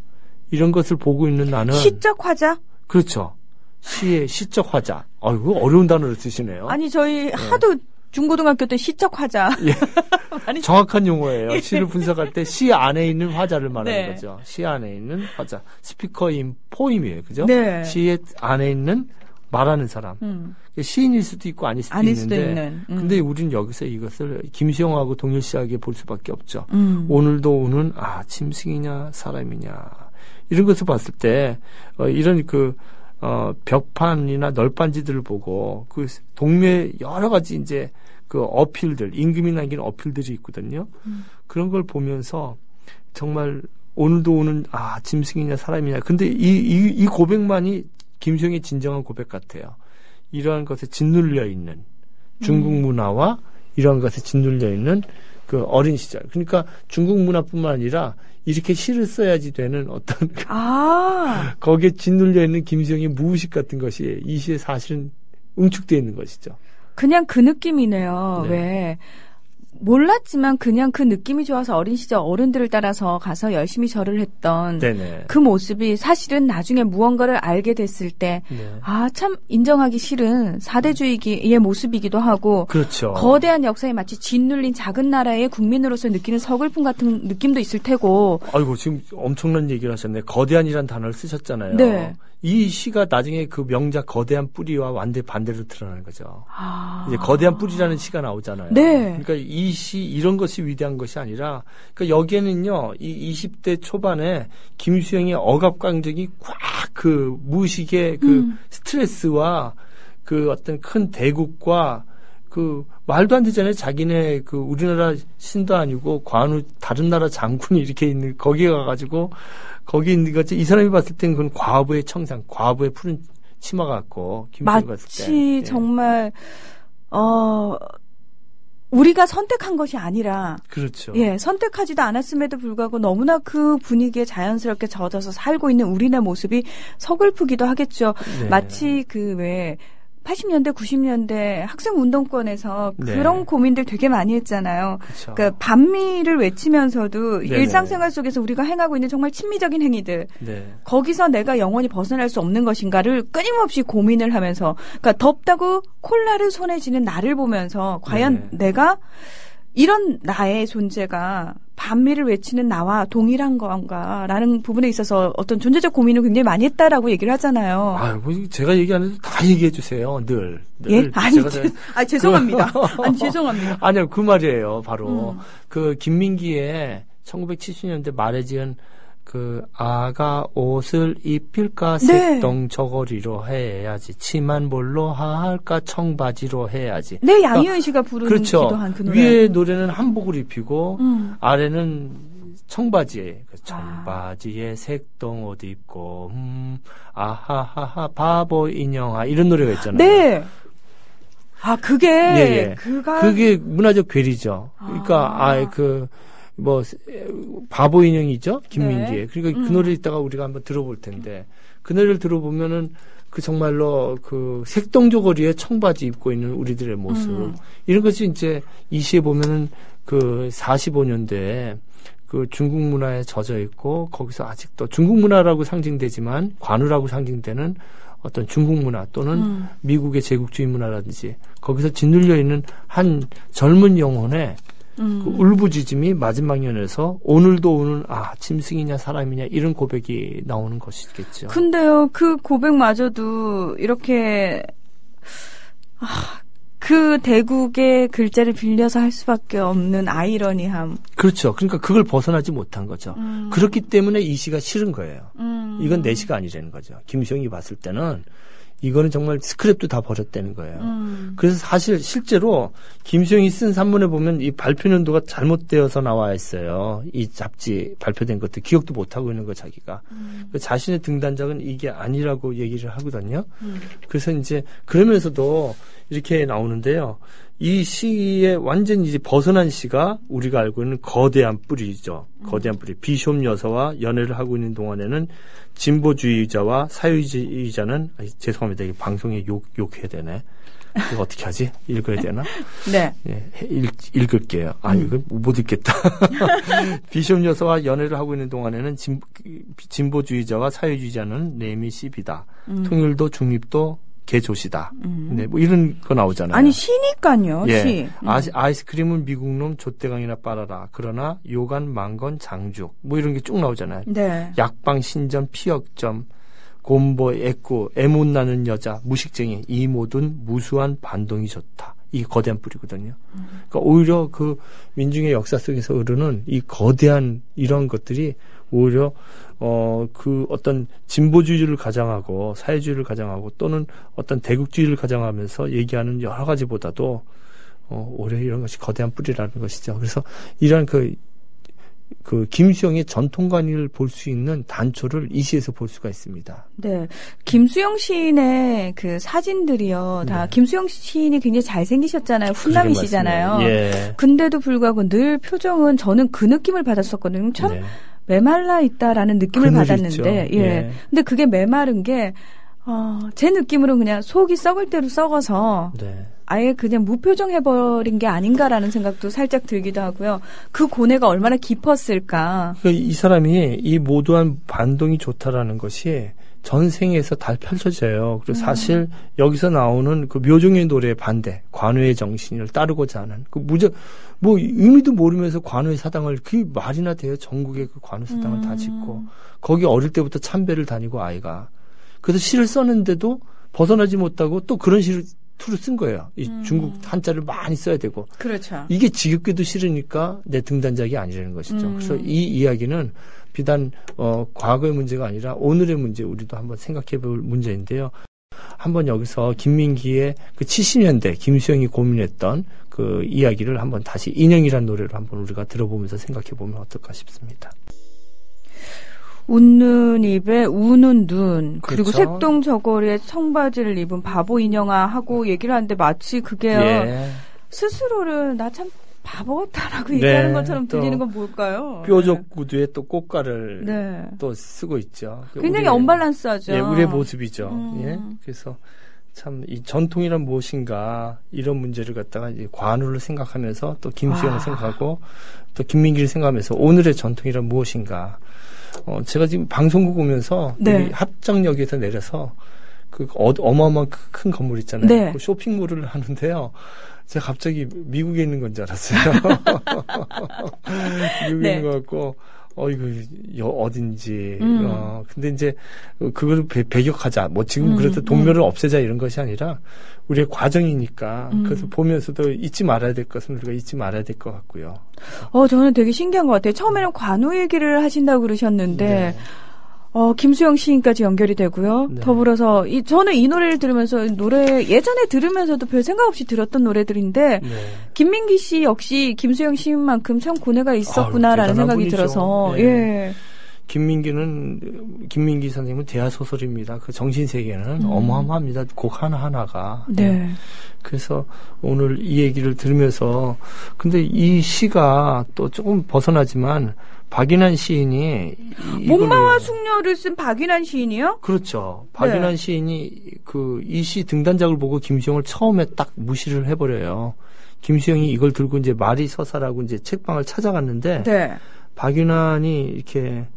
이런 것을 보고 있는 나는 시적 화자? 그렇죠. 시의 시적 화자. 아이고 어려운 단어를 쓰시네요. 아니 저희 하도 중고등학교 때 시적 화자. 예. 정확한 용어예요. 시를 분석할 때 시 안에 있는 화자를 말하는 거죠. 시 안에 있는 화자. 스피커인 포임이에요. 그죠? 네. 시의 안에 있는 말하는 사람. 시인일 수도 있고 아닐 수도 있는데. 근데 우리는 여기서 이것을 김수영하고 동일시하게 볼 수밖에 없죠. 오늘도 우는 짐승이냐 사람이냐. 이런 것을 봤을 때 이런 벽판이나 널빤지들을 보고 동묘에 여러 가지 이제 어필들, 임금이 남긴 어필들이 있거든요. 그런 걸 보면서 정말 오늘도 오는 짐승이냐 사람이냐. 근데 이 고백만이 김수영의 진정한 고백 같아요. 이러한 것에 짓눌려 있는 중국 문화와 이러한 것에 짓눌려 있는 어린 시절. 그러니까 중국 문화뿐만 아니라 이렇게 시를 써야지 되는 어떤 거기에 짓눌려 있는 김수영의 무의식 같은 것이 이 시에 사실은 응축되어 있는 것이죠. 그냥 그 느낌이네요. 네. 왜 몰랐지만 그냥 그 느낌이 좋아서 어린 시절 어른들을 따라서 가서 열심히 절을 했던 네네. 그 모습이 사실은 나중에 무언가를 알게 됐을 때 아, 참 인정하기 싫은 사대주의의 모습이기도 하고 그렇죠. 거대한 역사에 마치 짓눌린 작은 나라의 국민으로서 느끼는 서글픔 같은 느낌도 있을 테고. 아이고 지금 엄청난 얘기를 하셨네. 거대한이란 단어를 쓰셨잖아요. 네. 이 시가 나중에 그 명작 거대한 뿌리와 완전 반대로 드러나는 거죠. 이제 거대한 뿌리라는 시가 나오잖아요. 네. 그러니까 이 시 이런 것이 위대한 것이 아니라 그러니까 여기에는요. 이 20대 초반에 김수영의 억압강적이 꽉 그 무의식의 그 스트레스와 그 어떤 큰 대국과 그 말도 안 되잖아요. 자기네 그 우리나라 신도 아니고 관우 다른 나라 장군이 이렇게 있는 거기에 가가지고 거기 있는 거지. 이 사람이 봤을 때는 그건 과부의 청상, 과부의 푸른 치마 같고 김수영 봤을 때 마치 정말 우리가 선택한 것이 아니라 그렇죠. 예, 선택하지도 않았음에도 불구하고 너무나 그 분위기에 자연스럽게 젖어서 살고 있는 우리네 모습이 서글프기도 하겠죠. 네. 마치 그 왜 80년대, 90년대 학생 운동권에서 네. 그런 고민들 되게 많이 했잖아요. 그렇죠. 그러니까 반미를 외치면서도 네네. 일상생활 속에서 우리가 행하고 있는 정말 친미적인 행위들. 네. 거기서 내가 영원히 벗어날 수 없는 것인가를 끊임없이 고민을 하면서, 그러니까 덥다고 콜라를 손에 쥐는 나를 보면서 과연 네. 내가 이런 나의 존재가 반미를 외치는 나와 동일한 건가라는 부분에 있어서 어떤 존재적 고민을 굉장히 많이 했다라고 얘기를 하잖아요. 아, 뭐 제가 얘기 안 해도 다 얘기해 주세요. 늘. 예? 아니, 제가 죄송합니다. 아니, 죄송합니다. 아니요, 그 말이에요. 바로 그 김민기의 1970년대 말에 지은 그 아가 옷을 입힐까 네. 색동 저고리로 해야지 치만 뭘로 할까 청바지로 해야지. 네, 양희은 씨가 부르는 그렇죠. 기도한 그 노래. 위에 노래는 한복을 입히고 아래는 청바지에 청바지에 색동 옷 입고 아하하하 바보 인형아 이런 노래가 있잖아요. 네. 아, 그게 예. 그가 그게 문화적 괴리죠. 그러니까 뭐 바보 인형이죠 김민기의. 네. 그러니까 그 노래 있다가 우리가 한번 들어볼 텐데 그 노래를 들어보면은 그 정말로 그 색동저고리에 청바지 입고 있는 우리들의 모습 이런 것이 이제 이 시에 보면은 그 45년대에 그 중국 문화에 젖어 있고 거기서 아직도 중국 문화라고 상징되지만 관우라고 상징되는 어떤 중국 문화 또는 미국의 제국주의 문화라든지 거기서 짓눌려 있는 한 젊은 영혼의 그 울부짖음이 마지막 연에서 오늘도 우는 짐승이냐 사람이냐 이런 고백이 나오는 것이겠죠. 근데요, 그 고백마저도 이렇게 그 대국의 글자를 빌려서 할 수밖에 없는 아이러니함. 그렇죠. 그러니까 그걸 벗어나지 못한 거죠. 그렇기 때문에 이 시가 싫은 거예요. 이건 내 시가 아니라는 거죠. 김수영이 봤을 때는 이거는 정말 스크랩도 다 버렸다는 거예요. 그래서 사실 실제로 김수영이 쓴 산문에 보면 이 발표 연도가 잘못되어서 나와 있어요. 이 잡지 발표된 것도 기억도 못하고 있는 거 자기가. 자신의 등단작은 이게 아니라고 얘기를 하거든요. 그래서 이제 그러면서도 이렇게 나오는데요. 이 시에 완전히 이제 벗어난 시가 우리가 알고 있는 거대한 뿌리죠. 거대한 뿌리. 비숍 여사와 연애를 하고 있는 동안에는 진보주의자와 사회주의자는 죄송합니다. 이게 방송에 욕해야 되네. 이거 어떻게 하지? 읽어야 되나? 네. 예, 읽을게요. 이거 못 읽겠다. 비숍 여사와 연애를 하고 있는 동안에는 진보주의자와 사회주의자는 내미 씹이다. 통일도 중립도 개조시다. 네, 뭐 이런 거 나오잖아요. 아니, 시니까요, 예. 시. 아이스크림은 미국놈 좆대강이나 빨아라. 그러나 요간 망건 장죽. 뭐 이런 게 쭉 나오잖아요. 네. 약방 신전 피역점 곰보 애꾸 애못 나는 여자 무식쟁이 이 모든 무수한 반동이 좋다. 이게 거대한 뿌리거든요. 그러니까 오히려 그 민중의 역사 속에서 흐르는 이 거대한 이런 것들이 오히려 그 어떤 진보주의를 가장하고 사회주의를 가장하고 또는 어떤 대국주의를 가장하면서 얘기하는 여러 가지보다도 오히려 이런 것이 거대한 뿌리라는 것이죠. 그래서 이러한 그 김수영의 전통관을 볼 수 있는 단초를 이 시에서 볼 수가 있습니다. 네. 김수영 시인의 그 사진들이요. 다 네. 김수영 시인이 굉장히 잘생기셨잖아요. 훈남이시잖아요. 예. 근데도 불구하고 늘 표정은 저는 그 느낌을 받았었거든요. 참 네. 메말라 있다라는 느낌을 그늘이 받았는데, 있죠. 예. 예. 근데 그게 메마른 게, 제 느낌으로 그냥 속이 썩을 대로 썩어서, 네. 아예 그냥 무표정해버린 게 아닌가라는 생각도 살짝 들기도 하고요. 그 고뇌가 얼마나 깊었을까. 그러니까 이 사람이 이 모두한 반동이 좋다라는 것이 전생에서 다 펼쳐져요. 그리고 사실 여기서 나오는 그 묘종의 노래의 반대, 관우의 정신을 따르고자 하는 그 뭐 의미도 모르면서 관우의 사당을 그게 말이나 돼요. 전국에 그 관우 사당을 다 짓고 거기 어릴 때부터 참배를 다니고 아이가 그래서 시를 썼는데도 벗어나지 못하고 또 그런 시를 투를 쓴 거예요. 이 중국 한자를 많이 써야 되고. 그렇죠. 이게 지겹게도 싫으니까 내 등단작이 아니라는 것이죠. 그래서 이 이야기는 비단 과거의 문제가 아니라 오늘의 문제 우리도 한번 생각해 볼 문제인데요. 한번 여기서 김민기의 그 70년대 김수영이 고민했던 그 이야기를 한번 다시 인형이란 노래로 한번 우리가 들어보면서 생각해 보면 어떨까 싶습니다. 웃는 입에 우는 눈 그리고 그렇죠. 색동 저고리에 청바지를 입은 바보 인형아 하고 얘기를 하는데 마치 그게요. 예. 스스로를 나 참 바보 같다라고 네, 얘기하는 것처럼 또 들리는 건 뭘까요? 뾰족 구두에 또 꽃가를 네. 또 쓰고 있죠. 굉장히 언밸런스하죠. 예, 우리의 모습이죠. 예. 그래서 참 이 전통이란 무엇인가 이런 문제를 갖다가 이제 관우를 생각하면서 또 김수영을 생각하고 또 김민기를 생각하면서 오늘의 전통이란 무엇인가. 제가 지금 방송국 오면서 네. 합정역에서 내려서 그 어마어마한 큰 건물 있잖아요. 네. 그 쇼핑몰을 하는데요. 제가 갑자기 미국에 있는 건 줄 알았어요. 미국에 네. 있는 것 같고, 이거 어딘지. 근데 이제 그걸 배격하자. 뭐 지금 그래도 동묘를 없애자 이런 것이 아니라 우리의 과정이니까 그래서 보면서도 잊지 말아야 될 것은 우리가 잊지 말아야 될 것 같고요. 저는 되게 신기한 것 같아요. 처음에는 관우 얘기를 하신다고 그러셨는데, 네. 김수영 시인까지 연결이 되고요. 네. 더불어서 저는 이 노래를 들으면서 예전에 들으면서도 별 생각 없이 들었던 노래들인데 네. 김민기 씨 역시 김수영 시인만큼 참 고뇌가 있었구나라는 대단한 생각이 분이죠. 들어서 네. 예. 김민기 선생님은 대하소설입니다. 그 정신세계는 어마어마합니다. 곡 하나하나가. 네. 그래서 오늘 이 얘기를 들으면서 근데 이 시가 또 조금 벗어나지만 박인환 시인이 목마와 숙녀를 쓴 박인환 시인이요? 그렇죠. 박인환 네. 시인이 이 시 등단작을 보고 김수영을 처음에 딱 무시를 해버려요. 김수영이 이걸 들고 이제 말이 서사라고 이제 책방을 찾아갔는데 네. 박인환이 이렇게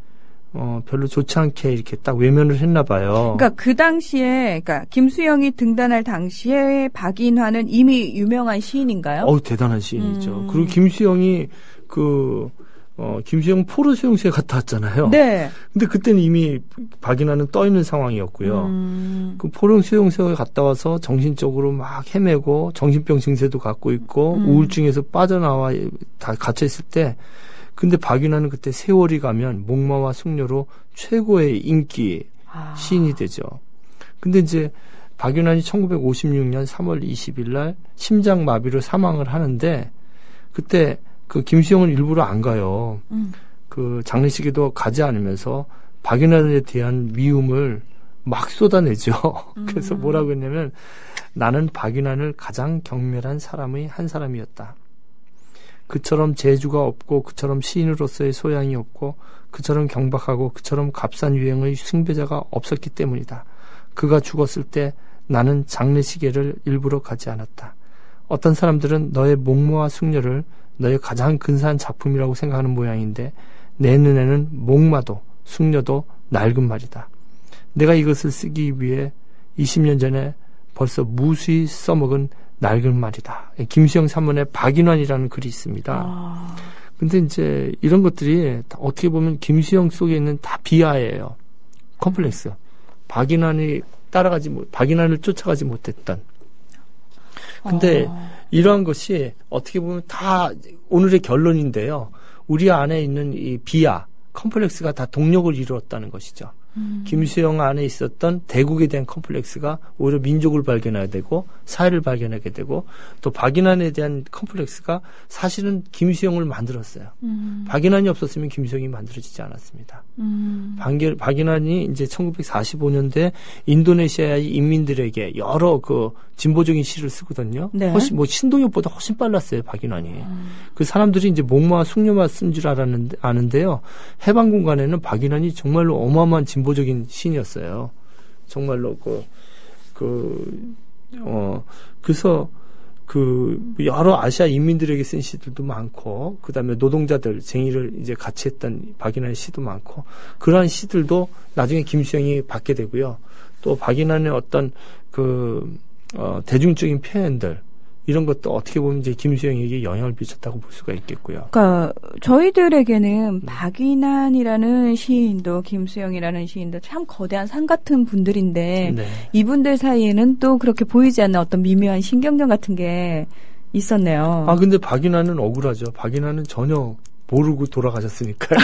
별로 좋지 않게 이렇게 딱 외면을 했나 봐요. 그러니까 그 당시에, 그러니까 김수영이 등단할 당시에 박인환은 이미 유명한 시인인가요? 대단한 시인이죠. 그리고 김수영이 김수영 포로 수용소에 갔다 왔잖아요. 네. 근데 그때는 이미 박인환은 떠 있는 상황이었고요. 그 포로 수용소에 갔다 와서 정신적으로 막 헤매고 정신병 증세도 갖고 있고 우울증에서 빠져나와 다 갇혀 있을 때 근데 박인환은 그때 세월이 가면 목마와 숙녀로 최고의 인기 시인이 되죠. 근데 이제 박인환이 1956년 3월 20일 날 심장마비로 사망을 하는데 그때 그 김수영은 일부러 안 가요. 그 장례식에도 가지 않으면서 박인환에 대한 미움을 막 쏟아내죠. 그래서 뭐라고 했냐면 나는 박인환을 가장 경멸한 사람의 한 사람이었다. 그처럼 재주가 없고 그처럼 시인으로서의 소양이 없고 그처럼 경박하고 그처럼 값싼 유행의 숭배자가 없었기 때문이다. 그가 죽었을 때 나는 장례식에를 일부러 가지 않았다. 어떤 사람들은 너의 목마와 숙녀를 너의 가장 근사한 작품이라고 생각하는 모양인데 내 눈에는 목마도 숙녀도 낡은 말이다. 내가 이것을 쓰기 위해 20년 전에 벌써 무수히 써먹은 낡은 말이다. 김수영 산문에 박인환이라는 글이 있습니다. 근데 이제 이런 것들이 어떻게 보면 김수영 속에 있는 다 비하예요. 컴플렉스. 박인환을 쫓아가지 못했던. 근데 이러한 것이 어떻게 보면 다 오늘의 결론인데요. 우리 안에 있는 이 비하, 컴플렉스가 다 동력을 이루었다는 것이죠. 김수영 안에 있었던 대국에 대한 컴플렉스가 오히려 민족을 발견하게 되고 사회를 발견하게 되고 또 박인환에 대한 컴플렉스가 사실은 김수영을 만들었어요. 박인환이 없었으면 김수영이 만들어지지 않았습니다. 박인환이 이제 1945년대 인도네시아의 인민들에게 여러 그 진보적인 시를 쓰거든요. 네. 훨씬 신동엽보다 훨씬 빨랐어요, 박인환이. 그 사람들이 이제 목마와 숙녀만 쓴 줄 아는데요. 해방 공간에는 박인환이 정말로 어마어마한 진보적인 시인이었어요. 정말로 그래서 여러 아시아 인민들에게 쓴 시들도 많고, 그 다음에 노동자들, 쟁의를 이제 같이 했던 박인환의 시도 많고, 그러한 시들도 나중에 김수영이 받게 되고요. 또 박인환의 어떤 대중적인 표현들, 이런 것도 어떻게 보면 이제 김수영에게 영향을 미쳤다고 볼 수가 있겠고요. 그러니까 저희들에게는 박인환이라는 시인도 김수영이라는 시인도 참 거대한 산 같은 분들인데 네. 이분들 사이에는 또 그렇게 보이지 않는 어떤 미묘한 신경전 같은 게 있었네요. 근데 박인환은 억울하죠. 박인환은 전혀 모르고 돌아가셨으니까요.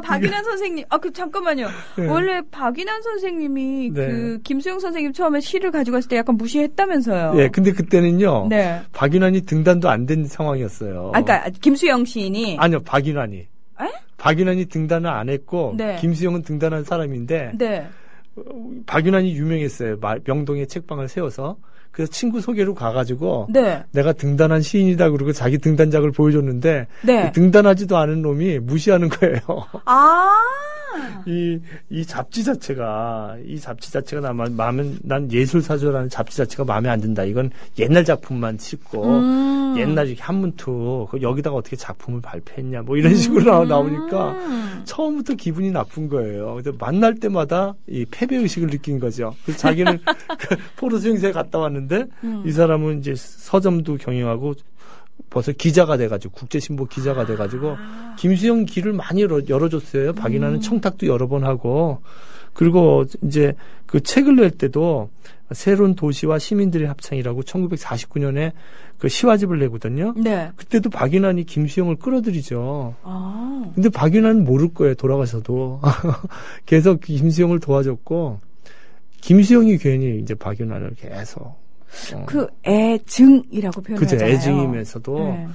박인환 선생님. 잠깐만요. 네. 원래 박인환 선생님이 네. 김수영 선생님 처음에 시를 가지고 왔을 때 약간 무시했다면서요. 네, 근데 그때는요. 네. 박인환이 등단도 안 된 상황이었어요. 그러니까 김수영 시인이. 아니요, 박인환이. 에? 박인환이 등단을 안 했고, 네. 김수영은 등단한 사람인데, 네. 박인환이 유명했어요. 명동에 책방을 세워서. 그래서 친구 소개로 가가지고, 네. 내가 등단한 시인이다 그러고 자기 등단작을 보여줬는데, 네. 등단하지도 않은 놈이 무시하는 거예요. 이 잡지 자체가 난 예술사조라는 잡지 자체가 마음에 안 든다. 이건 옛날 작품만 싣고, 옛날 한문투, 여기다가 어떻게 작품을 발표했냐, 뭐 이런 식으로 나오니까, 처음부터 기분이 나쁜 거예요. 그래서 만날 때마다 이 패배의식을 느낀 거죠. 그래서 자기는 포로 수행소에 갔다 왔는데, 이 사람은 이제 서점도 경영하고, 벌써 기자가 돼가지고 국제신보 기자가 돼가지고 김수영 길을 많이 열어줬어요. 박인환은 청탁도 여러 번 하고 그리고 이제 그 책을 낼 때도 새로운 도시와 시민들의 합창이라고 1949년에 그 시화집을 내거든요. 네. 그때도 박인환이 김수영을 끌어들이죠. 근데 박인환은 모를 거예요. 돌아가셔도 계속 김수영을 도와줬고 김수영이 괜히 이제 박인환을 계속 애증이라고 표현하잖아요. 그죠. 애증이면서도 네.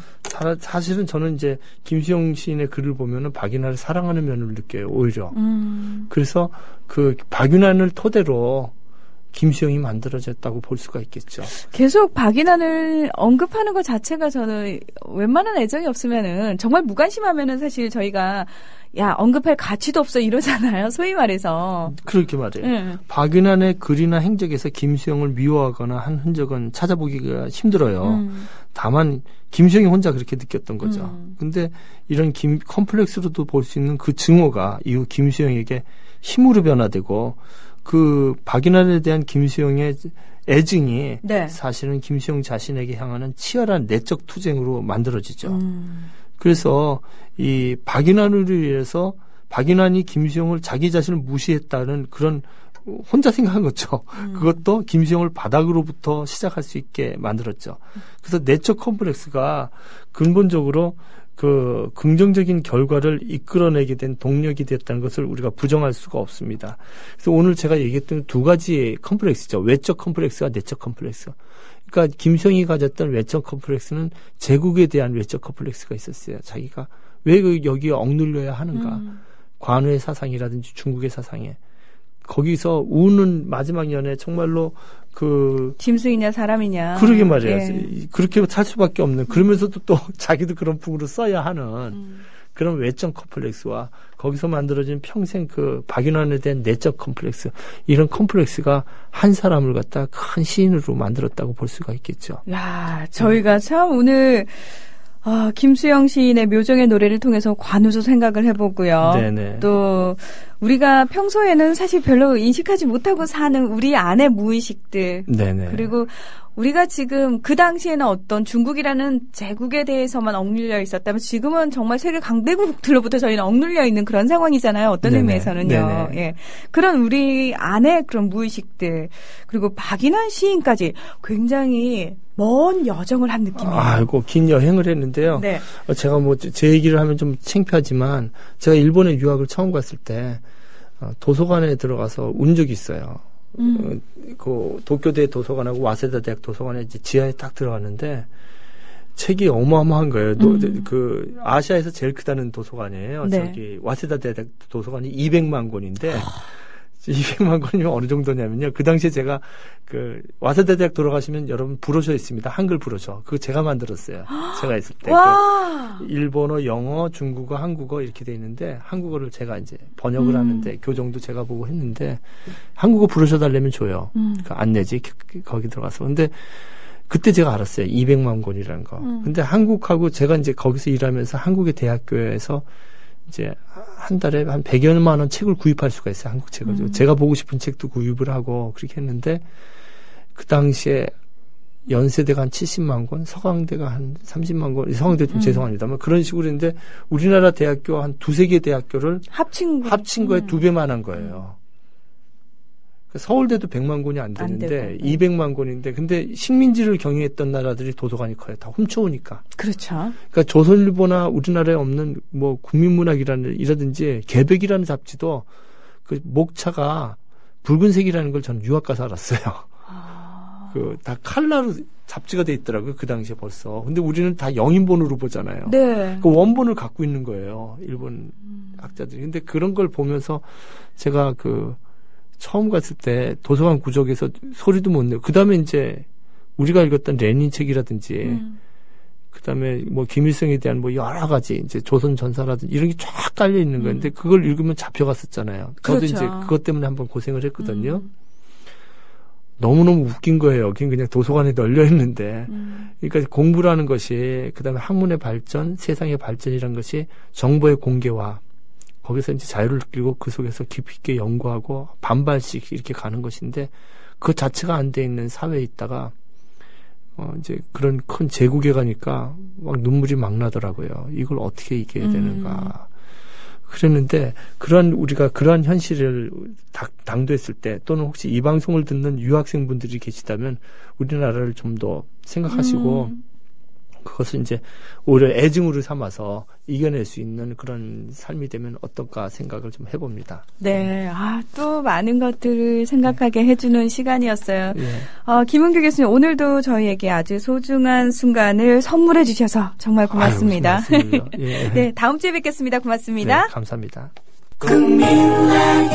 사실은 저는 이제 김수영 시인의 글을 보면은 박인환을 사랑하는 면을 느껴요. 오히려. 그래서 그 박인환을 토대로 김수영이 만들어졌다고 볼 수가 있겠죠. 계속 박인환을 언급하는 것 자체가 저는 웬만한 애정이 없으면은 정말 무관심하면은 사실 저희가 언급할 가치도 없어 이러잖아요. 소위 말해서. 그렇게 말해요. 박인환의 글이나 행적에서 김수영을 미워하거나 한 흔적은 찾아보기가 힘들어요. 다만 김수영이 혼자 그렇게 느꼈던 거죠. 근데 이런 컴플렉스로도 볼 수 있는 그 증오가 이후 김수영에게 힘으로 변화되고 그 박인환에 대한 김수영의 애증이 네. 사실은 김수영 자신에게 향하는 치열한 내적 투쟁으로 만들어지죠. 그래서 이 박인환으로 인해서 박인환이 김수영을 자기 자신을 무시했다는 그런 혼자 생각한 거죠. 그것도 김수영을 바닥으로부터 시작할 수 있게 만들었죠. 그래서 내적 컴플렉스가 근본적으로 그 긍정적인 결과를 이끌어내게 된 동력이 됐다는 것을 우리가 부정할 수가 없습니다. 그래서 오늘 제가 얘기했던 두 가지의 컴플렉스죠. 외적 컴플렉스와 내적 컴플렉스. 그러니까 김수영이 가졌던 외적 컴플렉스는 제국에 대한 외적 컴플렉스가 있었어요. 자기가 왜 여기에 억눌려야 하는가. 관우의 사상이라든지 중국의 사상에. 거기서 우는 마지막 연애 정말로 짐승이냐 사람이냐. 그러게 말이에요. 예. 그렇게 살 수밖에 없는. 그러면서도 또 자기도 그런 풍으로 써야 하는 그런 외적 컴플렉스와 거기서 만들어진 평생 박인환에 대한 내적 컴플렉스, 이런 컴플렉스가 한 사람을 갖다 큰 시인으로 만들었다고 볼 수가 있겠죠. 저희가 참 오늘 김수영 시인의 묘정의 노래를 통해서 관우도 생각을 해보고요. 네네. 또 우리가 평소에는 사실 별로 인식하지 못하고 사는 우리 안의 무의식들. 네네. 그리고 우리가 지금 그 당시에는 어떤 중국이라는 제국에 대해서만 억눌려 있었다면 지금은 정말 세계 강대국들로부터 저희는 억눌려 있는 그런 상황이잖아요. 어떤 네네. 의미에서는요. 네네. 예. 그런 우리 안의 그런 무의식들. 그리고 박인환 시인까지 굉장히 먼 여정을 한 느낌이에요. 아이고, 긴 여행을 했는데요. 네. 제가 제 얘기를 하면 좀 창피하지만 제가 일본에 유학을 처음 갔을 때 도서관에 들어가서 운 적이 있어요. 그 도쿄대 도서관하고 와세다 대학 도서관에 이제 지하에 딱 들어갔는데 책이 어마어마한 거예요. 그 아시아에서 제일 크다는 도서관이에요. 네. 저기 와세다 대학 도서관이 200만 권인데 200만 권이면 어느 정도냐면요. 그 당시에 제가 와세다 대학 돌아가시면 여러분 브로셔 있습니다. 한글 브로셔. 그거 제가 만들었어요. 제가 있을 때. 일본어, 영어, 중국어, 한국어 이렇게 돼 있는데 한국어를 제가 이제 번역을 하는데 교정도 제가 보고 했는데 한국어 브로셔 달래면 줘요. 그 안내지 거기 들어가서. 근데 그때 제가 알았어요. 200만 권이라는 거. 근데 한국하고 제가 이제 거기서 일하면서 한국의 대학교에서 이제 한 달에 한 100여만 원 책을 구입할 수가 있어요. 한국 책을. 제가 보고 싶은 책도 구입을 하고 그렇게 했는데 그 당시에 연세대가 한 70만 권, 서강대가 한 30만 권, 서강대 좀 죄송합니다만 그런 식으로 했는데 우리나라 대학교 한 두세 개 대학교를 합친 거에 2배만 한 거예요. 서울대도 100만 권이 안 되는데 200만 권인데 근데 식민지를 경유했던 나라들이 도서관이 커요. 다 훔쳐오니까. 그렇죠. 그러니까 조선일보나 우리나라에 없는 뭐 국민문학이라든지 개백이라는 잡지도 그 목차가 붉은색이라는 걸 저는 유학 가서 알았어요. 그 다 칼라로 잡지가 돼 있더라고요. 그 당시에 벌써. 근데 우리는 다 영인본으로 보잖아요. 네. 그 원본을 갖고 있는 거예요. 일본 학자들이. 근데 그런 걸 보면서 제가 그 처음 갔을 때 도서관 구석에서 소리도 못 내고 그다음에 이제 우리가 읽었던 레닌 책이라든지 그다음에 뭐 김일성에 대한 뭐 여러 가지 이제 조선 전사라든지 이런 게 쫙 깔려 있는 거예요. 근데 그걸 읽으면 잡혀갔었잖아요. 저도 그렇죠. 이제 그것 때문에 한번 고생을 했거든요. 너무너무 웃긴 거예요. 여긴 그냥 도서관에 널려 있는데. 그러니까 공부라는 것이 그다음에 학문의 발전, 세상의 발전이라는 것이 정보의 공개화 거기서 이제 자유를 느끼고 그 속에서 깊이 있게 연구하고 반발씩 이렇게 가는 것인데 그 자체가 안 돼 있는 사회에 있다가 이제 그런 큰 제국에 가니까 막 눈물이 막 나더라고요. 이걸 어떻게 이겨야 되는가. 그랬는데 우리가 그러한 현실을 당도했을 때 또는 혹시 이 방송을 듣는 유학생분들이 계시다면 우리나라를 좀 더 생각하시고 그것을 이제 오히려 애증으로 삼아서 이겨낼 수 있는 그런 삶이 되면 어떨까 생각을 좀 해봅니다. 네. 또 많은 것들을 생각하게 해주는 시간이었어요. 김은규 교수님, 오늘도 저희에게 아주 소중한 순간을 선물해 주셔서 정말 고맙습니다. 예. 네, 다음 주에 뵙겠습니다. 고맙습니다. 네, 감사합니다. 국민라디오